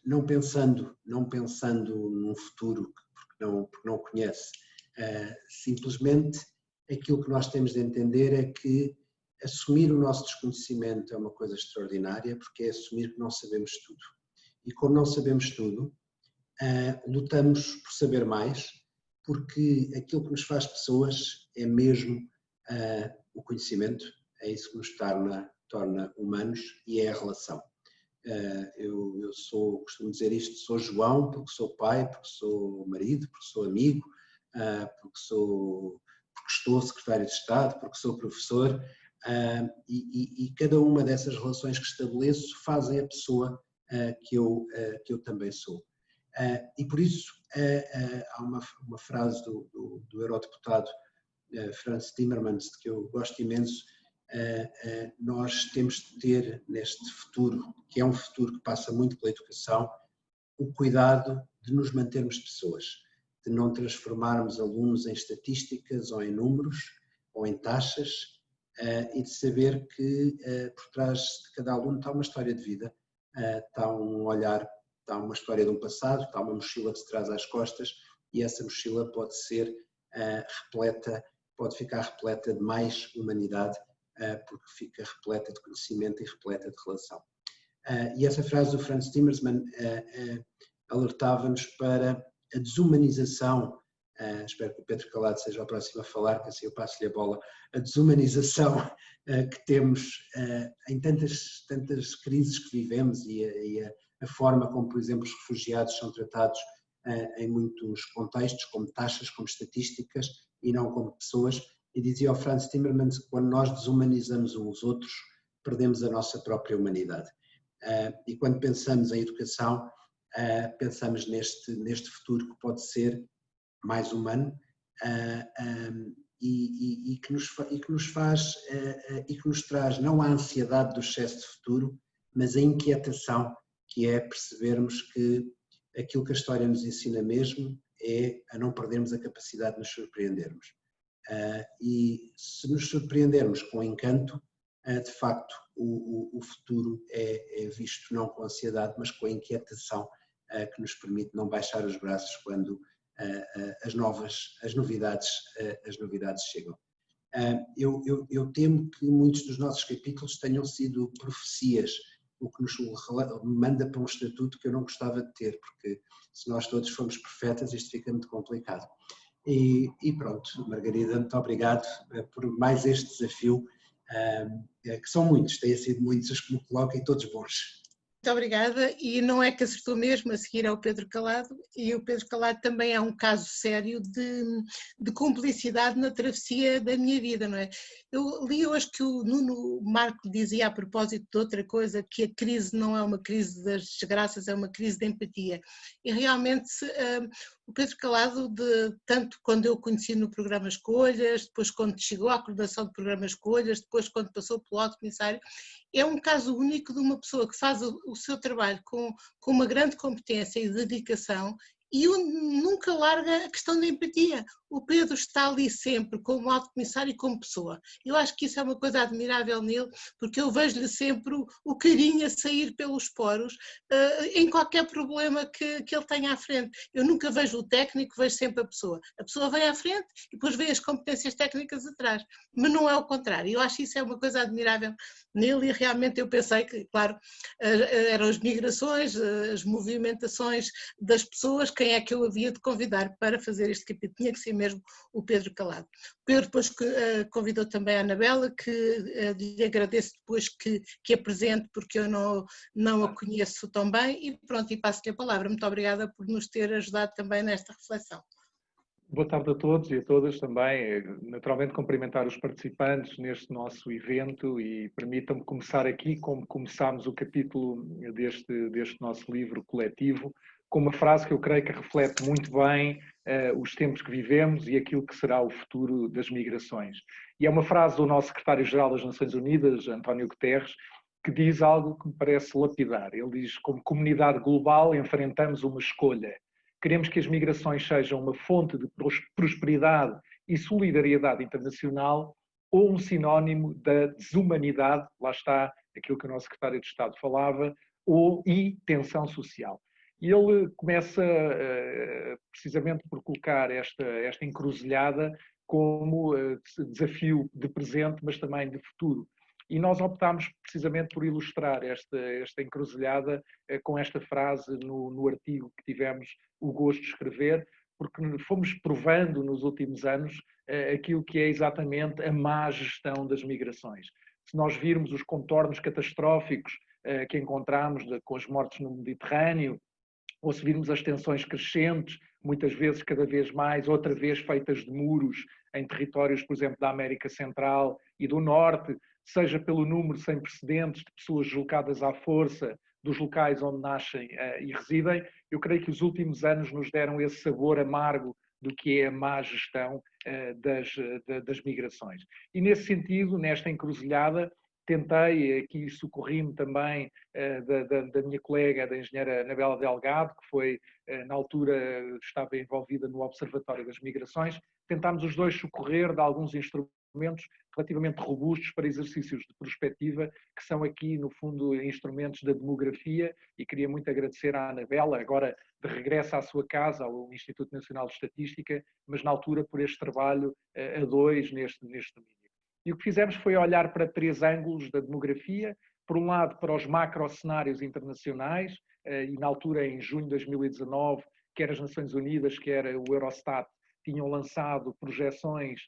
não pensando num futuro porque não conhece. Simplesmente aquilo que nós temos de entender é que assumir o nosso desconhecimento é uma coisa extraordinária, porque é assumir que não sabemos tudo. E como não sabemos tudo, lutamos por saber mais, porque aquilo que nos faz pessoas é mesmo o conhecimento, é isso que nos torna humanos e é a relação. Eu costumo dizer isto, sou João porque sou pai, porque sou marido, porque sou amigo, porque estou secretário de Estado, porque sou professor, e cada uma dessas relações que estabeleço fazem a pessoa que eu também sou. E por isso há uma frase do eurodeputado Frans Timmermans, de que eu gosto imenso. Nós temos de ter neste futuro, que é um futuro que passa muito pela educação, o cuidado de nos mantermos pessoas, de não transformarmos alunos em estatísticas ou em números ou em taxas, e de saber que por trás de cada aluno está uma história de vida, está um olhar, está uma história de um passado, está uma mochila que se traz às costas, e essa mochila pode ser pode ficar repleta de mais humanidade, porque fica repleta de conhecimento e repleta de relação. E essa frase do Frans Timmermans alertava-nos para a desumanização, espero que o Pedro Calado seja o próximo a falar, que assim eu passo-lhe a bola, a desumanização que temos em tantas crises que vivemos e a forma como, por exemplo, os refugiados são tratados em muitos contextos, como taxas, como estatísticas e não como pessoas. E dizia o Frans Timmermans que quando nós desumanizamos uns os outros, perdemos a nossa própria humanidade. E quando pensamos em educação, pensamos neste futuro que pode ser mais humano e que nos traz não a ansiedade do excesso de futuro, mas a inquietação, que é percebermos que aquilo que a história nos ensina mesmo é a não perdermos a capacidade de nos surpreendermos. E se nos surpreendermos com encanto, de facto o futuro é visto não com ansiedade, mas com a inquietação que nos permite não baixar os braços quando as novidades chegam. Eu temo que muitos dos nossos capítulos tenham sido profecias, o que nos manda para um estatuto que eu não gostava de ter, porque se nós todos formos profetas isto fica muito complicado. E pronto, Margarida, muito obrigado por mais este desafio, que são muitos, têm sido muitos os que me colocam e todos bons. Muito obrigada, e não é que acertou mesmo, a seguir ao Pedro Calado, e o Pedro Calado também é um caso sério de cumplicidade na travessia da minha vida, não é? Eu li hoje que o Nuno Marco dizia a propósito de outra coisa, que a crise não é uma crise das desgraças, é uma crise de empatia, e realmente o Pedro Calado, tanto quando eu o conheci no programa Escolhas, depois quando chegou à coordenação do programa Escolhas, depois quando passou pelo Alto Comissário, é um caso único de uma pessoa que faz o seu trabalho com uma grande competência e dedicação e nunca larga a questão da empatia. O Pedro está ali sempre como alto comissário e como pessoa. Eu acho que isso é uma coisa admirável nele, porque eu vejo-lhe sempre o carinho a sair pelos poros em qualquer problema que ele tenha à frente. Eu nunca vejo o técnico, vejo sempre a pessoa. A pessoa vem à frente e depois vê as competências técnicas atrás, mas não é o contrário. Eu acho que isso é uma coisa admirável nele e realmente eu pensei que, claro, eram as migrações, as movimentações das pessoas, quem é que eu havia de convidar para fazer este capítulo? Tinha que ser mesmo o Pedro Calado. O Pedro depois convidou também a Anabela, que lhe agradeço depois que apresente, porque eu não a conheço tão bem, e pronto, e passo-lhe a palavra. Muito obrigada por nos ter ajudado também nesta reflexão. Boa tarde a todos e a todas também. Naturalmente cumprimentar os participantes neste nosso evento e permitam-me começar aqui, como começámos o capítulo deste nosso livro coletivo, com uma frase que eu creio que reflete muito bem os tempos que vivemos e aquilo que será o futuro das migrações. E é uma frase do nosso secretário-geral das Nações Unidas, António Guterres, que diz algo que me parece lapidar. Ele diz: como comunidade global enfrentamos uma escolha. Queremos que as migrações sejam uma fonte de prosperidade e solidariedade internacional ou um sinónimo da desumanidade, lá está aquilo que o nosso secretário de Estado falava, e tensão social. E ele começa precisamente por colocar esta encruzilhada como desafio de presente, mas também de futuro. E nós optámos precisamente por ilustrar esta encruzilhada com esta frase no artigo que tivemos o gosto de escrever, porque fomos provando nos últimos anos aquilo que é exatamente a má gestão das migrações. Se nós virmos os contornos catastróficos que encontramos com as mortes no Mediterrâneo, ou se virmos as tensões crescentes, muitas vezes cada vez mais, outra vez feitas de muros em territórios, por exemplo, da América Central e do Norte, seja pelo número sem precedentes de pessoas deslocadas à força dos locais onde nascem e residem, eu creio que os últimos anos nos deram esse sabor amargo do que é a má gestão das migrações. E nesse sentido, nesta encruzilhada, tentei, aqui socorri-me também da minha colega, da engenheira Anabela Delgado, que foi, na altura, estava envolvida no Observatório das Migrações, tentámos os dois socorrer de alguns instrumentos relativamente robustos para exercícios de prospectiva, que são aqui, no fundo, instrumentos da demografia, e queria muito agradecer à Anabela, agora de regresso à sua casa, ao Instituto Nacional de Estatística, mas na altura por este trabalho a dois neste domínio. E o que fizemos foi olhar para três ângulos da demografia, por um lado para os macrocenários internacionais, e na altura, em junho de 2019, quer as Nações Unidas, quer o Eurostat, tinham lançado projeções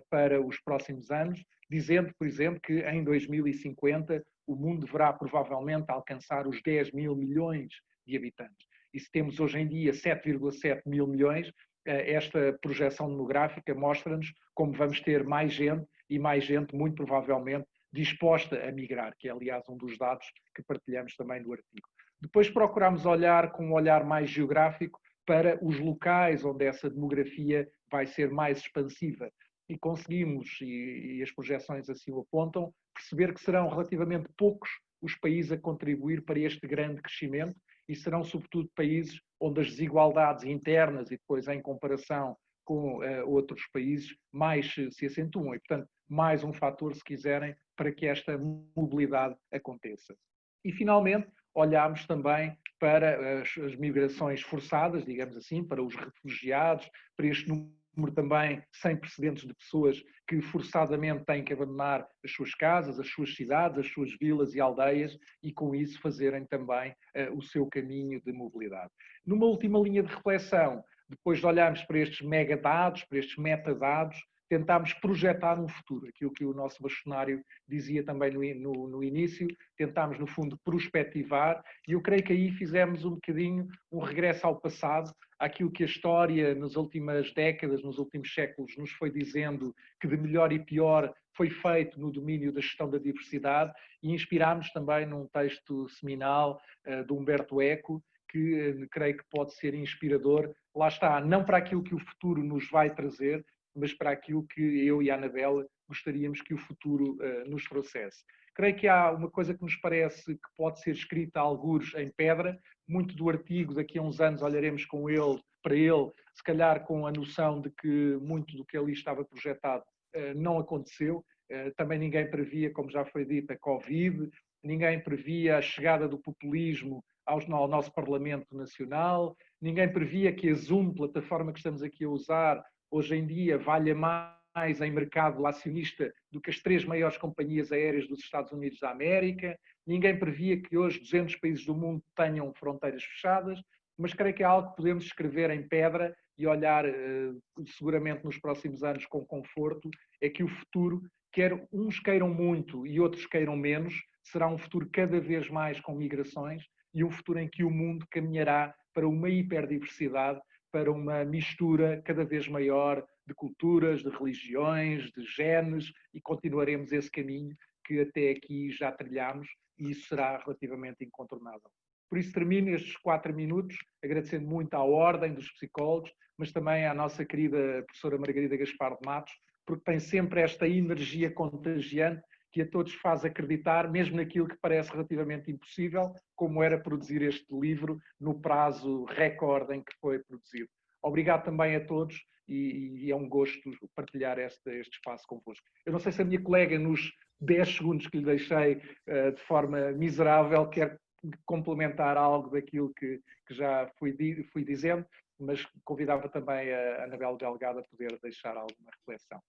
para os próximos anos, dizendo, por exemplo, que em 2050 o mundo deverá provavelmente alcançar os 10 mil milhões de habitantes. E se temos hoje em dia 7,7 mil milhões, esta projeção demográfica mostra-nos como vamos ter mais gente, e mais gente muito provavelmente disposta a migrar, que é aliás um dos dados que partilhamos também no artigo. Depois procuramos olhar com um olhar mais geográfico para os locais onde essa demografia vai ser mais expansiva, e conseguimos, e as projeções assim o apontam, perceber que serão relativamente poucos os países a contribuir para este grande crescimento, e serão sobretudo países onde as desigualdades internas e depois em comparação com outros países mais se acentuam, e portanto mais um fator, se quiserem, para que esta mobilidade aconteça. E finalmente olhámos também para as migrações forçadas, digamos assim, para os refugiados, para este número número também sem precedentes de pessoas que forçadamente têm que abandonar as suas casas, as suas cidades, as suas vilas e aldeias e com isso fazerem também o seu caminho de mobilidade. Numa última linha de reflexão, depois de olharmos para estes megadados, para estes metadados, tentámos projetar um futuro, aquilo que o nosso bastonário dizia também no início, tentámos no fundo prospectivar e eu creio que aí fizemos um bocadinho um regresso ao passado, àquilo que a história nas últimas décadas, nos últimos séculos nos foi dizendo que de melhor e pior foi feito no domínio da gestão da diversidade e inspirámos também num texto seminal de Humberto Eco, que creio que pode ser inspirador, lá está, não para aquilo que o futuro nos vai trazer, mas para aquilo que eu e a Anabela gostaríamos que o futuro nos trouxesse. Creio que há uma coisa que nos parece que pode ser escrita a algures em pedra, muito do artigo, daqui a uns anos olharemos para ele, se calhar com a noção de que muito do que ali estava projetado não aconteceu. Também ninguém previa, como já foi dito, a Covid, ninguém previa a chegada do populismo ao nosso Parlamento Nacional, ninguém previa que a Zoom, plataforma que estamos aqui a usar, hoje em dia valha mais em mercado acionista do que as 3 maiores companhias aéreas dos Estados Unidos da América. Ninguém previa que hoje 200 países do mundo tenham fronteiras fechadas, mas creio que é algo que podemos escrever em pedra e olhar seguramente nos próximos anos com conforto, é que o futuro, quer uns queiram muito e outros queiram menos, será um futuro cada vez mais com migrações e um futuro em que o mundo caminhará para uma hiperdiversidade, para uma mistura cada vez maior de culturas, de religiões, de genes e continuaremos esse caminho que até aqui já trilhamos e isso será relativamente incontornável. Por isso termino estes 4 minutos agradecendo muito à Ordem dos Psicólogos, mas também à nossa querida professora Margarida Gaspar de Matos, porque tem sempre esta energia contagiante que a todos faz acreditar, mesmo naquilo que parece relativamente impossível, como era produzir este livro no prazo recorde em que foi produzido. Obrigado também a todos e é um gosto partilhar este espaço convosco. Eu não sei se a minha colega, nos 10 segundos que lhe deixei de forma miserável, quer complementar algo daquilo que já fui dizendo, mas convidava também a Anabela Delgado a poder deixar alguma reflexão.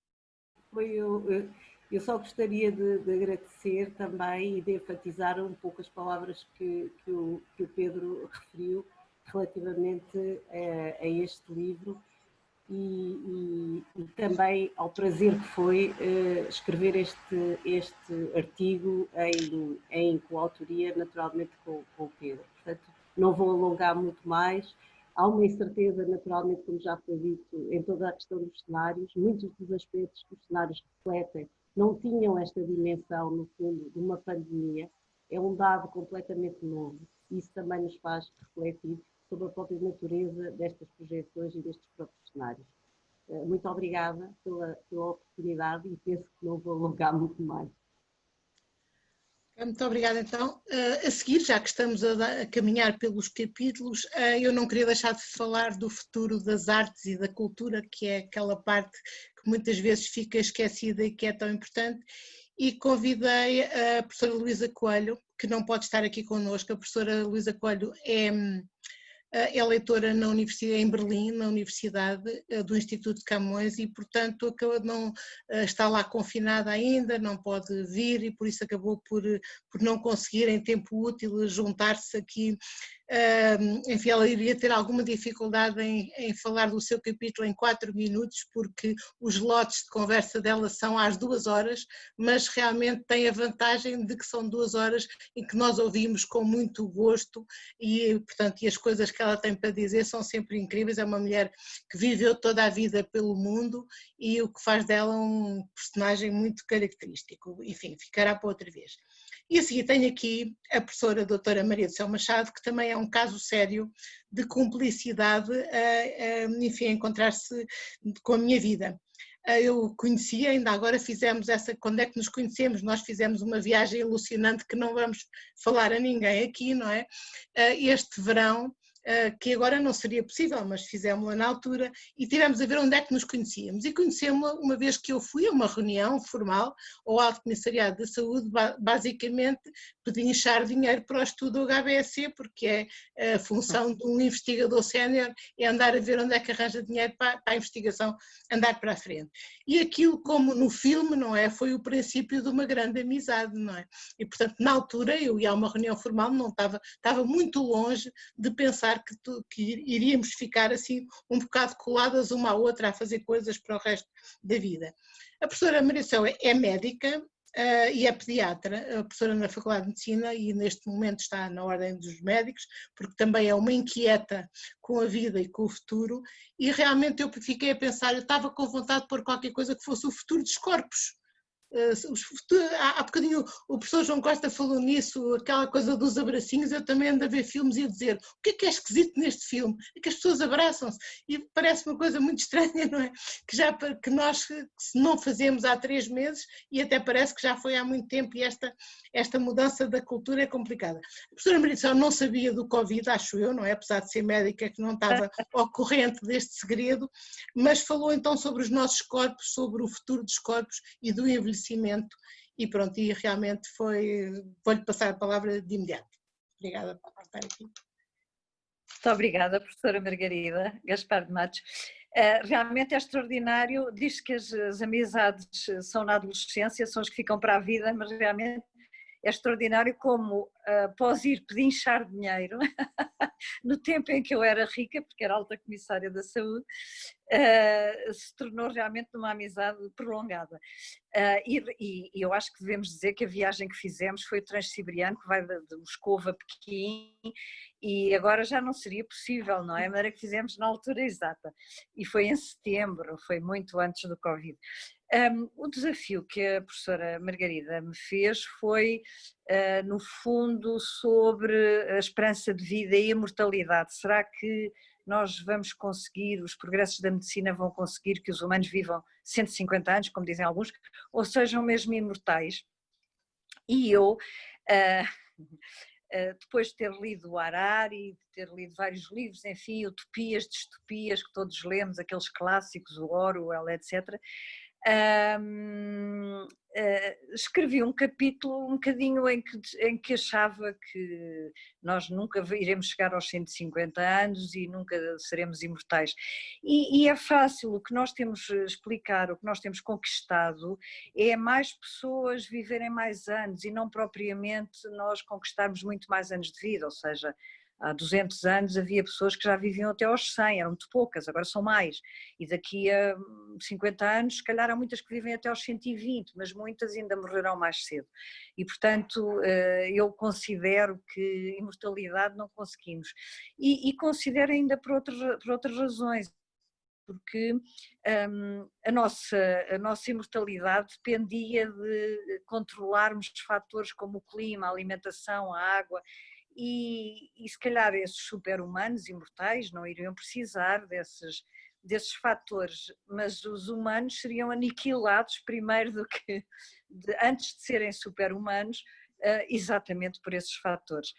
Eu só gostaria de agradecer também e de enfatizar um pouco as palavras que o Pedro referiu relativamente a este livro e também ao prazer que foi escrever este artigo em coautoria, naturalmente, com o Pedro. Portanto, não vou alongar muito mais. Há uma incerteza, naturalmente, como já foi dito, em toda a questão dos cenários. Muitos dos aspectos que os cenários refletem não tinham esta dimensão, no fundo, de uma pandemia. É um dado completamente novo. Isso também nos faz refletir sobre a própria natureza destas projeções e destes próprios cenários. Muito obrigada pela oportunidade e penso que não vou alongar muito mais. Muito obrigada, então. A seguir, já que estamos a caminhar pelos capítulos, eu não queria deixar de falar do futuro das artes e da cultura, que é aquela parte que muitas vezes fica esquecida e que é tão importante, e convidei a professora Luísa Coelho, que não pode estar aqui connosco. A professora Luísa Coelho é leitora na universidade, em Berlim, na Universidade do Instituto de Camões e, portanto, não está lá confinada ainda, não pode vir e por isso acabou por não conseguir em tempo útil juntar-se aqui. Enfim, ela iria ter alguma dificuldade em falar do seu capítulo em 4 minutos, porque os lotes de conversa dela são às 2 horas, mas realmente tem a vantagem de que são 2 horas em que nós ouvimos com muito gosto e, portanto, as coisas que ela tem para dizer são sempre incríveis. É uma mulher que viveu toda a vida pelo mundo e o que faz dela um personagem muito característico. Enfim, ficará para outra vez. E a seguir tenho aqui a professora doutora Maria do Céu Machado, que também é um caso sério de cumplicidade, enfim, a encontrar-se com a minha vida. Eu conhecia, ainda agora fizemos quando é que nos conhecemos, nós fizemos uma viagem alucinante que não vamos falar a ninguém aqui, não é? Este verão que agora não seria possível, mas fizemos-la na altura e tivemos a ver onde é que nos conhecíamos. E conhecemos-la uma vez que eu fui a uma reunião formal ao Alto Comissariado da Saúde, basicamente pedinchar dinheiro para o estudo do HBSC, porque é a função de um investigador sénior, é andar a ver onde é que arranja dinheiro para a investigação andar para a frente. E aquilo, como no filme, não é, foi o princípio de uma grande amizade, não é? E, portanto, na altura, eu ia a uma reunião formal, não estava muito longe de pensar que iríamos ficar assim um bocado coladas uma à outra a fazer coisas para o resto da vida. A professora Maria Célia é médica e é pediatra, a professora na Faculdade de Medicina e neste momento está na Ordem dos Médicos, porque também é uma inquieta com a vida e com o futuro, e realmente eu fiquei a pensar, eu estava com vontade de pôr qualquer coisa que fosse o futuro dos corpos. Há bocadinho o professor João Costa falou nisso, aquela coisa dos abracinhos, eu também ando a ver filmes e a dizer o que é esquisito neste filme? É que as pessoas abraçam-se e parece uma coisa muito estranha, não é? Que nós não fazemos há 3 meses e até parece que já foi há muito tempo e esta mudança da cultura é complicada. A professora Maria não sabia do Covid, acho eu, não é? Apesar de ser médica que não estava ao corrente deste segredo, mas falou então sobre os nossos corpos, sobre o futuro dos corpos e do envelhecimento e pronto, e realmente vou-lhe passar a palavra de imediato. Obrigada por estar aqui. Muito obrigada, professora Margarida Gaspar de Matos. Realmente é extraordinário, diz que as amizades são na adolescência, são as que ficam para a vida, mas realmente é extraordinário como, após ir pedinchar dinheiro, no tempo em que eu era rica, porque era alta comissária da saúde, se tornou realmente uma amizade prolongada. E eu acho que devemos dizer que a viagem que fizemos foi o Transsiberiano, que vai de Moscou a Pequim, e agora já não seria possível, não é? A maneira que fizemos na altura exata. E foi em setembro, foi muito antes do Covid. O desafio que a professora Margarida me fez foi, no fundo, sobre a esperança de vida e a mortalidade. Será que nós vamos conseguir, os progressos da medicina vão conseguir que os humanos vivam 150 anos, como dizem alguns, ou sejam mesmo imortais? E eu, depois de ter lido o Harari, de ter lido vários livros, enfim, utopias, distopias, que todos lemos, aqueles clássicos, o Orwell, etc., escrevi um capítulo um bocadinho em que achava que nós nunca iremos chegar aos 150 anos e nunca seremos imortais. E é fácil, o que nós temos explicar, o que nós temos conquistado é mais pessoas viverem mais anos e não propriamente nós conquistarmos muito mais anos de vida, ou seja, há 200 anos havia pessoas que já viviam até aos 100, eram muito poucas, agora são mais. E daqui a 50 anos, se calhar há muitas que vivem até aos 120, mas muitas ainda morrerão mais cedo. E, portanto, eu considero que imortalidade não conseguimos. E considero ainda por outras razões, porque a nossa imortalidade dependia de controlarmos fatores como o clima, a alimentação, a água. E se calhar esses super-humanos imortais não iriam precisar desses fatores, mas os humanos seriam aniquilados primeiro antes de serem super-humanos, exatamente por esses fatores.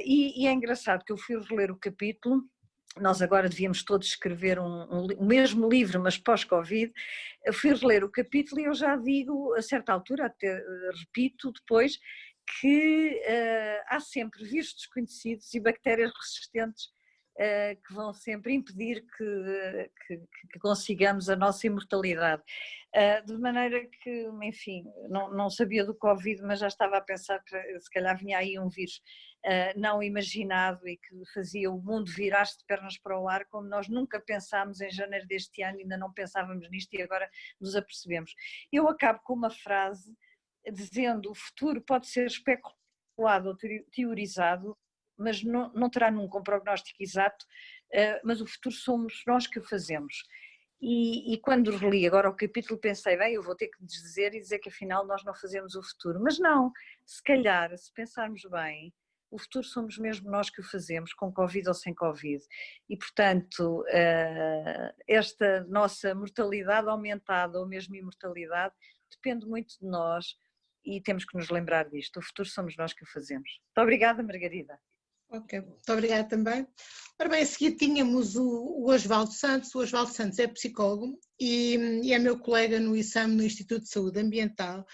E é engraçado que eu fui reler o capítulo. Nós agora devíamos todos escrever o mesmo livro, mas pós-Covid. Eu fui reler o capítulo e eu já digo, a certa altura, até repito depois, que há sempre vírus desconhecidos e bactérias resistentes que vão sempre impedir que consigamos a nossa imortalidade. De maneira que, enfim, não sabia do Covid, mas já estava a pensar que se calhar vinha aí um vírus não imaginado e que fazia o mundo virar-se de pernas para o ar, como nós nunca pensámos em janeiro deste ano, ainda não pensávamos nisto e agora nos apercebemos. Eu acabo com uma frase dizendo: o futuro pode ser especulado ou teorizado, mas não terá nunca um prognóstico exato, mas o futuro somos nós que o fazemos. E quando reli agora o capítulo pensei, bem, eu vou ter que dizer e dizer que afinal nós não fazemos o futuro, mas não, se calhar, se pensarmos bem, o futuro somos mesmo nós que o fazemos, com Covid ou sem Covid, e portanto esta nossa mortalidade aumentada ou mesmo imortalidade depende muito de nós. E temos que nos lembrar disto, o futuro somos nós que o fazemos. Muito obrigada, Margarida. Ok, muito obrigada também. Ora bem, a seguir tínhamos o Osvaldo Santos. O Osvaldo Santos é psicólogo e é meu colega no ISAM, no Instituto de Saúde Ambiental.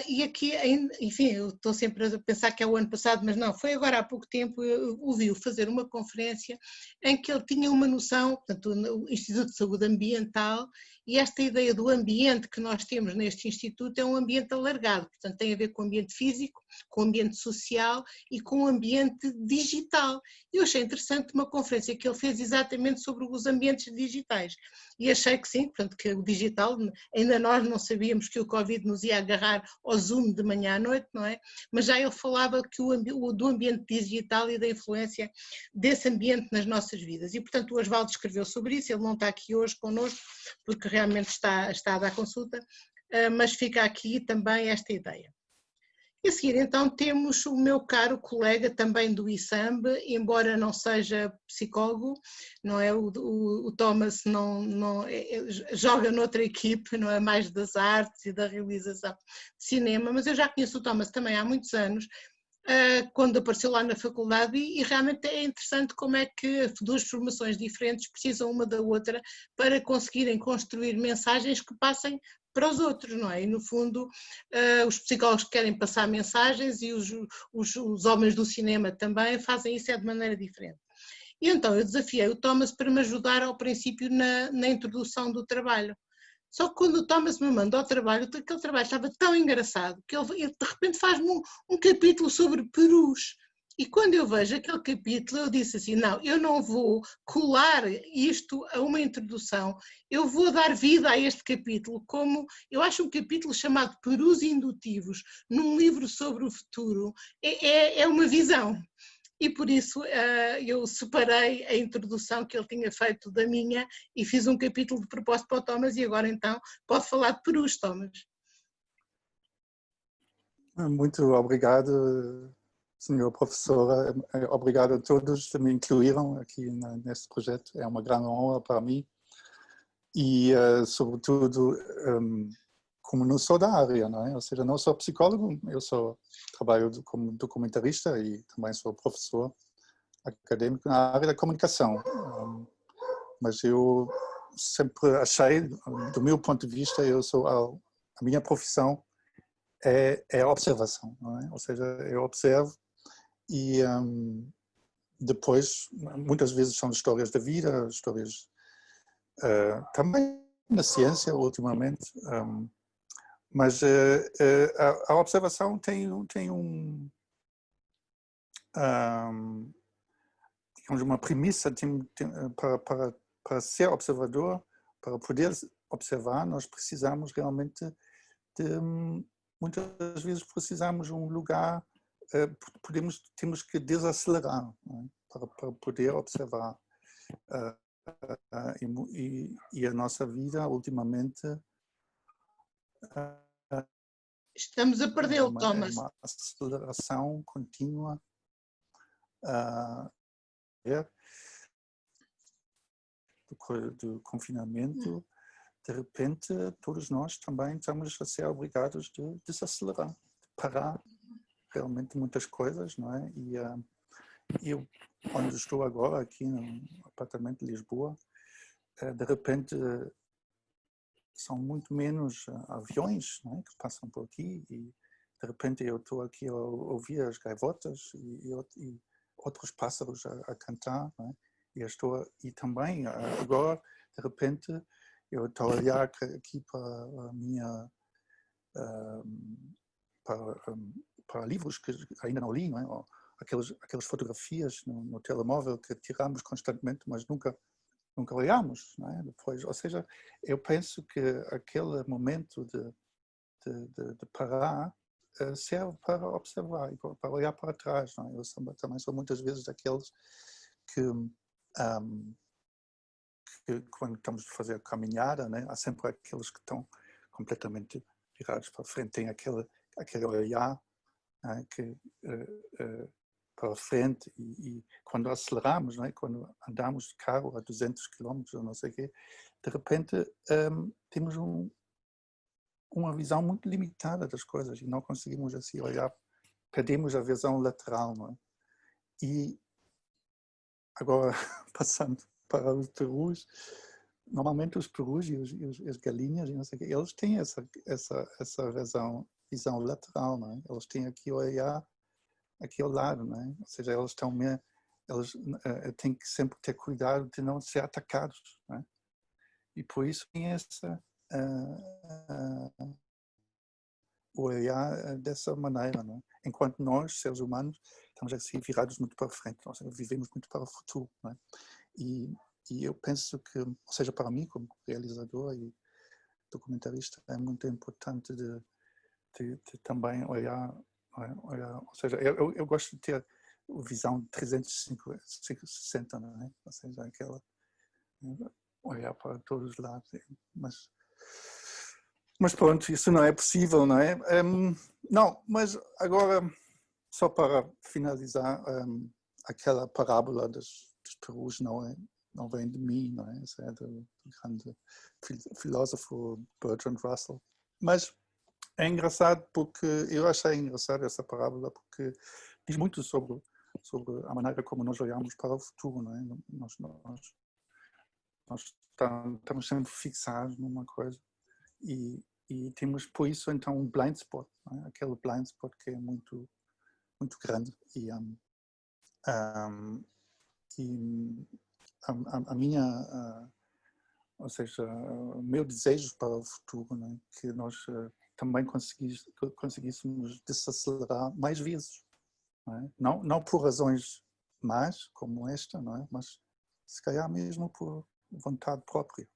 E aqui, enfim, eu estou sempre a pensar que é o ano passado, mas não, foi agora há pouco tempo, eu ouvi-o fazer uma conferência em que ele tinha uma noção, portanto, o Instituto de Saúde Ambiental, e esta ideia do ambiente que nós temos neste instituto é um ambiente alargado, portanto tem a ver com o ambiente físico, com o ambiente social e com o ambiente digital. Eu achei interessante uma conferência que ele fez exatamente sobre os ambientes digitais e achei que sim, portanto que o digital, ainda nós não sabíamos que o Covid nos ia agarrar ao Zoom de manhã à noite, não é? Mas já ele falava que do ambiente digital e da influência desse ambiente nas nossas vidas e portanto o Osvaldo escreveu sobre isso, ele não está aqui hoje connosco porque realmente está a dar consulta, mas fica aqui também esta ideia. E a seguir, então, temos o meu caro colega também do ISAMB, embora não seja psicólogo, não é? O Thomas joga noutra equipe, não é? Mais das artes e da realização de cinema, mas eu já conheço o Thomas também há muitos anos, quando apareceu lá na faculdade e realmente é interessante como é que duas formações diferentes precisam uma da outra para conseguirem construir mensagens que passem para os outros, não é? E no fundo os psicólogos querem passar mensagens e os homens do cinema também fazem isso de maneira diferente. E então eu desafiei o Thomas para me ajudar ao princípio na introdução do trabalho. Só que quando o Thomas me mandou ao trabalho, aquele trabalho estava tão engraçado que ele de repente faz-me um capítulo sobre perus. E quando eu vejo aquele capítulo, eu disse assim, não, eu não vou colar isto a uma introdução, eu vou dar vida a este capítulo, como eu acho um capítulo chamado Perus Indutivos, num livro sobre o futuro, é uma visão. E por isso eu separei a introdução que ele tinha feito da minha e fiz um capítulo de propósito para o Thomas e agora então pode falar de perus, Thomas. Muito obrigado, senhora professora. Obrigado a todos que me incluíram aqui neste projeto. É uma grande honra para mim e, sobretudo, como não sou da área, não é? Ou seja, não sou psicólogo, trabalho como documentarista e também sou professor acadêmico na área da comunicação. Mas eu sempre achei, do meu ponto de vista, a minha profissão é a observação, não é? Ou seja, eu observo e depois, muitas vezes são histórias da vida, histórias também na ciência, ultimamente, mas a observação tem digamos, uma premissa para ser observador, para poder observar, nós precisamos realmente muitas vezes precisamos de um lugar, temos que desacelerar, não é? Para poder observar. E a nossa vida, ultimamente, estamos a perdê-lo, Thomas. Uma aceleração contínua do confinamento. De repente, todos nós também estamos a ser obrigados de desacelerar, de parar realmente muitas coisas, não é? E eu, onde estou agora, aqui no apartamento de Lisboa, de repente são muito menos aviões, não é, que passam por aqui e de repente eu estou aqui a ouvir as gaivotas e outros pássaros a cantar, não é? E também agora, de repente, eu estou a olhar aqui para a minha para livros que ainda não li, não é? Aquelas fotografias no telemóvel que tiramos constantemente, mas nunca olhamos, não é? Depois, ou seja, eu penso que aquele momento de parar serve para observar e para olhar para trás, não é? Eu também sou muitas vezes daqueles que quando estamos a fazer a caminhada, né, há sempre aqueles que estão completamente virados para frente, tem aquele olhar, né, para frente e quando aceleramos, né, quando andamos de carro a 200 km ou não sei o quê, de repente temos uma visão muito limitada das coisas e não conseguimos assim olhar, perdemos a visão lateral, não é? E agora, passando para os perus, normalmente os perus e as galinhas, e não sei o quê, eles têm essa visão lateral, não é? Eles têm aqui o olhar aqui ao lado, não é? Ou seja, eles têm que sempre ter cuidado de não ser atacados, não é? E por isso tem o olhar dessa maneira, não é? Enquanto nós, seres humanos, estamos assim virados muito para frente, nós vivemos muito para o futuro, não é? E eu penso que, ou seja, para mim, como realizador e documentarista, é muito importante de também olhar, ou seja, eu gosto de ter visão 360, não é? Ou seja, aquela olhar para todos os lados, mas pronto, isso não é possível, não é? Não, mas agora, só para finalizar, aquela parábola dos perus não vem de mim, não é? Isso é do grande filósofo Bertrand Russell. Mas é engraçado porque eu achei engraçado essa parábola porque diz muito sobre a maneira como nós olhamos para o futuro, não é? Nós estamos sempre fixados numa coisa e temos por isso então um blind spot, não é? Aquele blind spot que é muito muito grande e a minha ou seja, o meu desejo para o futuro, não é? Que nós também conseguíssemos desacelerar mais vezes, não é? Não por razões más como esta, não é? Mas se calhar mesmo por vontade própria.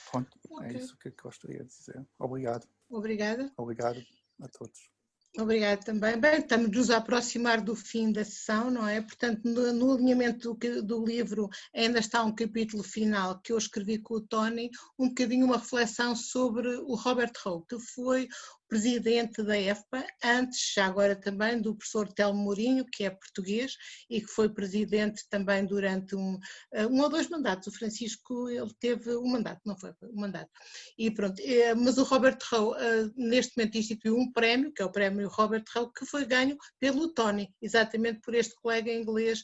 Pronto, okay. É isso que eu gostaria de dizer. Obrigado. Obrigada. Obrigado a todos. Obrigada também. Bem, estamos a aproximar do fim da sessão, não é? Portanto, no alinhamento do livro ainda está um capítulo final que eu escrevi com o Tony, um bocadinho uma reflexão sobre o Robert Rowe, que foi presidente da EFPA, antes, já agora também, do professor Telmo Mourinho, que é português e que foi presidente também durante um ou dois mandatos. O Francisco, ele teve um mandato, não foi um mandato. E pronto, mas o Robert Rowe, neste momento, instituiu um prémio, que é o prémio Robert Rowe, que foi ganho pelo Tony, exatamente por este colega inglês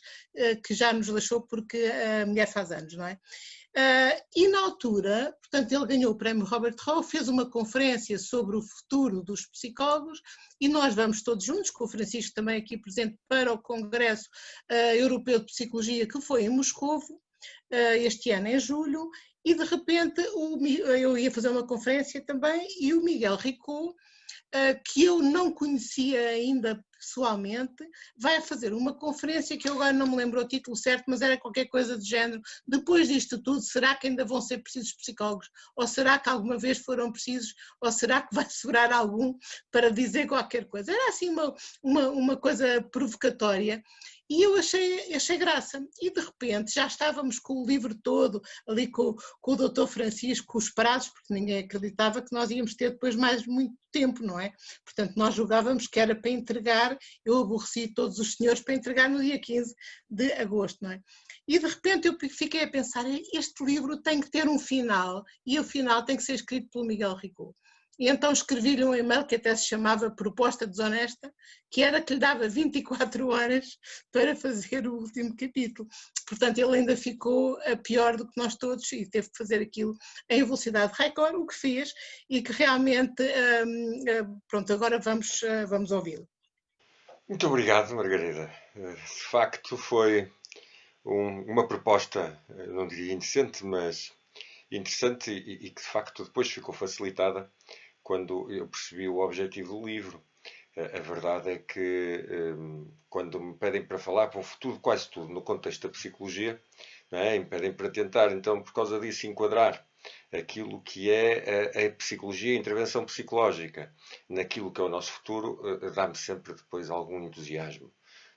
que já nos deixou porque a mulher faz anos, não é? E na altura, portanto, ele ganhou o prémio Robert Rowe, fez uma conferência sobre o futuro dos psicólogos e nós vamos todos juntos, com o Francisco também aqui presente, para o Congresso Europeu de Psicologia, que foi em Moscovo, este ano em julho, e de repente eu ia fazer uma conferência também e o Miguel Ricot, que eu não conhecia ainda pessoalmente, vai fazer uma conferência que eu agora não me lembro o título certo, mas era qualquer coisa do género: depois disto tudo, será que ainda vão ser precisos psicólogos? Ou será que alguma vez foram precisos? Ou será que vai sobrar algum para dizer qualquer coisa? Era assim uma coisa provocatória. E eu achei graça. E de repente já estávamos com o livro todo, ali com o doutor Francisco, com os prazos, porque ninguém acreditava que nós íamos ter depois mais muito tempo, não é? Portanto, nós julgávamos que era para entregar, eu aborreci todos os senhores para entregar no dia 15 de agosto, não é? E de repente eu fiquei a pensar, este livro tem que ter um final, e o final tem que ser escrito pelo Miguel Ricot. E então escrevi-lhe um e-mail que até se chamava Proposta Desonesta, que era que lhe dava 24 horas para fazer o último capítulo. Portanto, ele ainda ficou pior do que nós todos e teve que fazer aquilo em velocidade recorde, o que fez e que realmente, pronto, agora vamos ouvi-lo. Muito obrigado, Margarida. De facto, foi uma proposta, não diria indecente, mas interessante e que de facto depois ficou facilitada quando eu percebi o objetivo do livro. A verdade é que quando me pedem para falar, para um futuro, quase tudo no contexto da psicologia, não é? Me pedem para tentar, então, por causa disso, enquadrar aquilo que é a psicologia, a intervenção psicológica, naquilo que é o nosso futuro, dá-me sempre depois algum entusiasmo.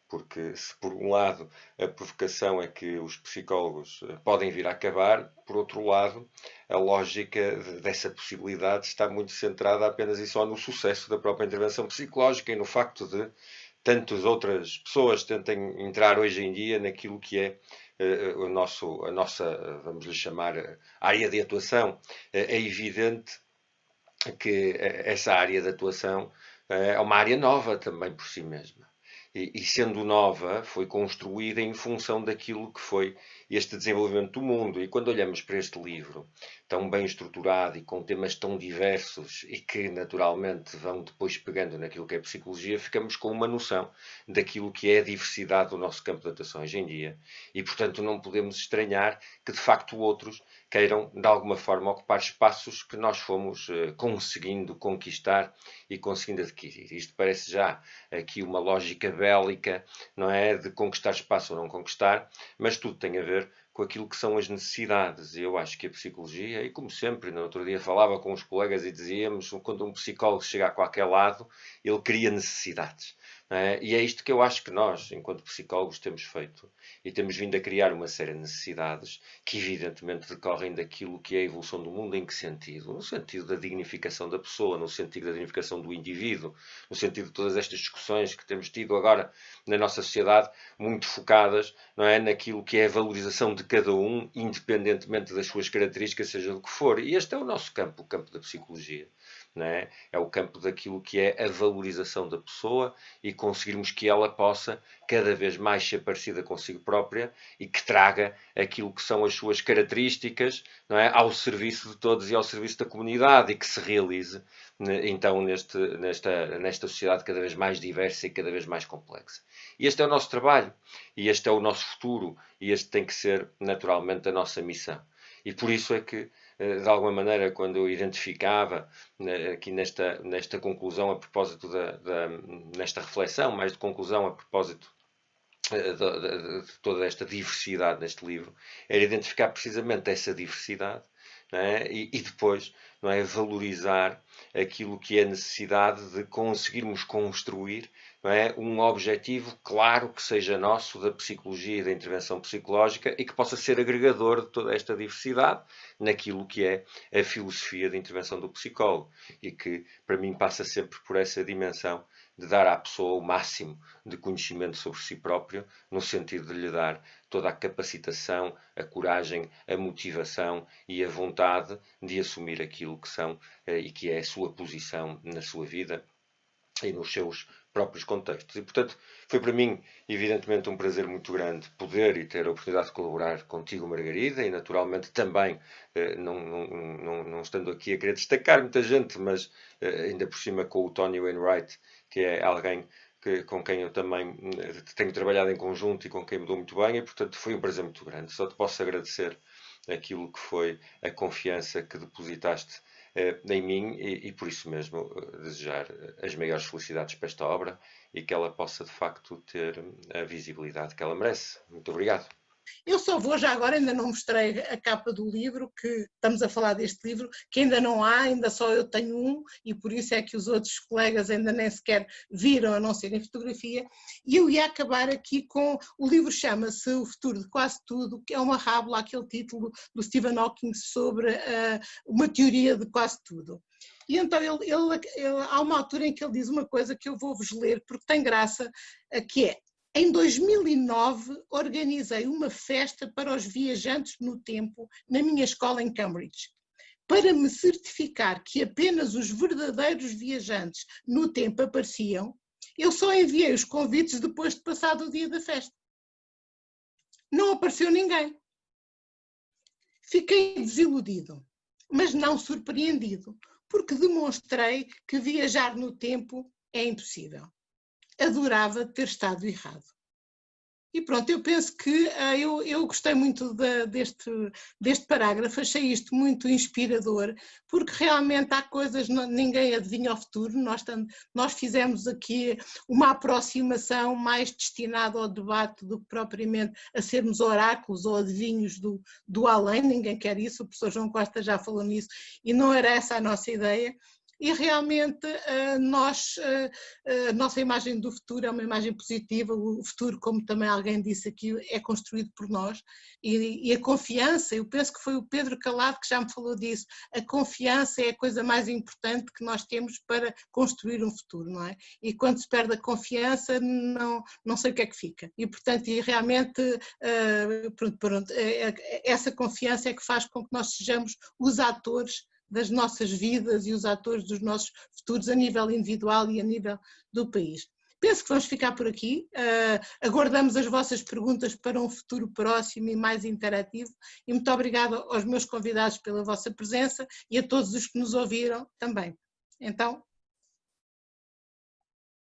Porque se por um lado a provocação é que os psicólogos podem vir a acabar, por outro lado a lógica dessa possibilidade está muito centrada apenas e só no sucesso da própria intervenção psicológica e no facto de tantas outras pessoas tentem entrar hoje em dia naquilo que é a nossa, vamos lhe chamar, área de atuação. É evidente que essa área de atuação é uma área nova também por si mesma. e sendo nova, foi construída em função daquilo que foi este desenvolvimento do mundo. E quando olhamos para este livro, tão bem estruturado e com temas tão diversos e que naturalmente vão depois pegando naquilo que é psicologia, ficamos com uma noção daquilo que é a diversidade do nosso campo de atuação hoje em dia. E, portanto, não podemos estranhar que, de facto, outros queiram, de alguma forma, ocupar espaços que nós fomos conseguindo conquistar e conseguindo adquirir. Isto parece já aqui uma lógica bélica, não é? De conquistar espaço ou não conquistar, mas tudo tem a ver com aquilo que são as necessidades. E eu acho que a psicologia, e como sempre, no outro dia falava com os colegas e dizíamos, quando um psicólogo chega a qualquer lado, ele cria necessidades. E é isto que eu acho que nós, enquanto psicólogos, temos feito. E temos vindo a criar uma série de necessidades que, evidentemente, decorrem daquilo que é a evolução do mundo. Em que sentido? No sentido da dignificação da pessoa, no sentido da dignificação do indivíduo, no sentido de todas estas discussões que temos tido agora na nossa sociedade, muito focadas, não é, naquilo que é a valorização de cada um, independentemente das suas características, seja do que for. E este é o nosso campo, o campo da psicologia. Não é? É o campo daquilo que é a valorização da pessoa e conseguirmos que ela possa cada vez mais ser parecida consigo própria e que traga aquilo que são as suas características, não é? Ao serviço de todos e ao serviço da comunidade e que se realize então nesta sociedade cada vez mais diversa e cada vez mais complexa. E este é o nosso trabalho e este é o nosso futuro e este tem que ser naturalmente a nossa missão. E por isso é que, de alguma maneira, quando eu identificava aqui nesta conclusão a propósito nesta reflexão, mais de conclusão a propósito de toda esta diversidade neste livro, era identificar precisamente essa diversidade, não é? E depois, não é, valorizar aquilo que é a necessidade de conseguirmos construir, não é, um objetivo claro que seja nosso da psicologia e da intervenção psicológica e que possa ser agregador de toda esta diversidade naquilo que é a filosofia de intervenção do psicólogo e que, para mim, passa sempre por essa dimensão de dar à pessoa o máximo de conhecimento sobre si próprio, no sentido de lhe dar toda a capacitação, a coragem, a motivação e a vontade de assumir aquilo que são e que é a sua posição na sua vida e nos seus próprios contextos. E, portanto, foi para mim, evidentemente, um prazer muito grande poder e ter a oportunidade de colaborar contigo, Margarida, e naturalmente também, não estando aqui a querer destacar muita gente, mas ainda por cima com o Tony Wainwright, que é alguém com quem eu também tenho trabalhado em conjunto e com quem me dou muito bem, e, portanto, foi um prazer muito grande. Só te posso agradecer aquilo que foi a confiança que depositaste em mim e por isso mesmo desejar as maiores felicidades para esta obra e que ela possa de facto ter a visibilidade que ela merece. Muito obrigado. Eu só vou, já agora ainda não mostrei a capa do livro, que estamos a falar deste livro, que ainda não há, ainda só eu tenho um, e por isso é que os outros colegas ainda nem sequer viram, a não ser em fotografia, e eu ia acabar aqui com, o livro chama-se O Futuro de Quase Tudo, que é uma rábula, aquele título do Stephen Hawking sobre uma teoria de quase tudo. E então há uma altura em que ele diz uma coisa que eu vou-vos ler, porque tem graça, que é: em 2009, organizei uma festa para os viajantes no tempo na minha escola em Cambridge. Para me certificar que apenas os verdadeiros viajantes no tempo apareciam, eu só enviei os convites depois de passado o dia da festa. Não apareceu ninguém. Fiquei desiludido, mas não surpreendido, porque demonstrei que viajar no tempo é impossível. Adorava ter estado errado. E pronto, eu penso que eu gostei muito deste parágrafo, achei isto muito inspirador, porque realmente há coisas, ninguém adivinha o futuro, nós fizemos aqui uma aproximação mais destinada ao debate do que propriamente a sermos oráculos ou adivinhos do além, ninguém quer isso, o professor João Costa já falou nisso e não era essa a nossa ideia. E realmente a nossa imagem do futuro é uma imagem positiva, o futuro, como também alguém disse aqui, é construído por nós, e a confiança, eu penso que foi o Pedro Calado que já me falou disso, a confiança é a coisa mais importante que nós temos para construir um futuro, não é? E quando se perde a confiança, não sei o que é que fica. E portanto, realmente, essa confiança é que faz com que nós sejamos os atores das nossas vidas e os atores dos nossos futuros a nível individual e a nível do país. penso que vamos ficar por aqui. Aguardamos as vossas perguntas para um futuro próximo e mais interativo. E muito obrigada aos meus convidados pela vossa presença e a todos os que nos ouviram também. Então,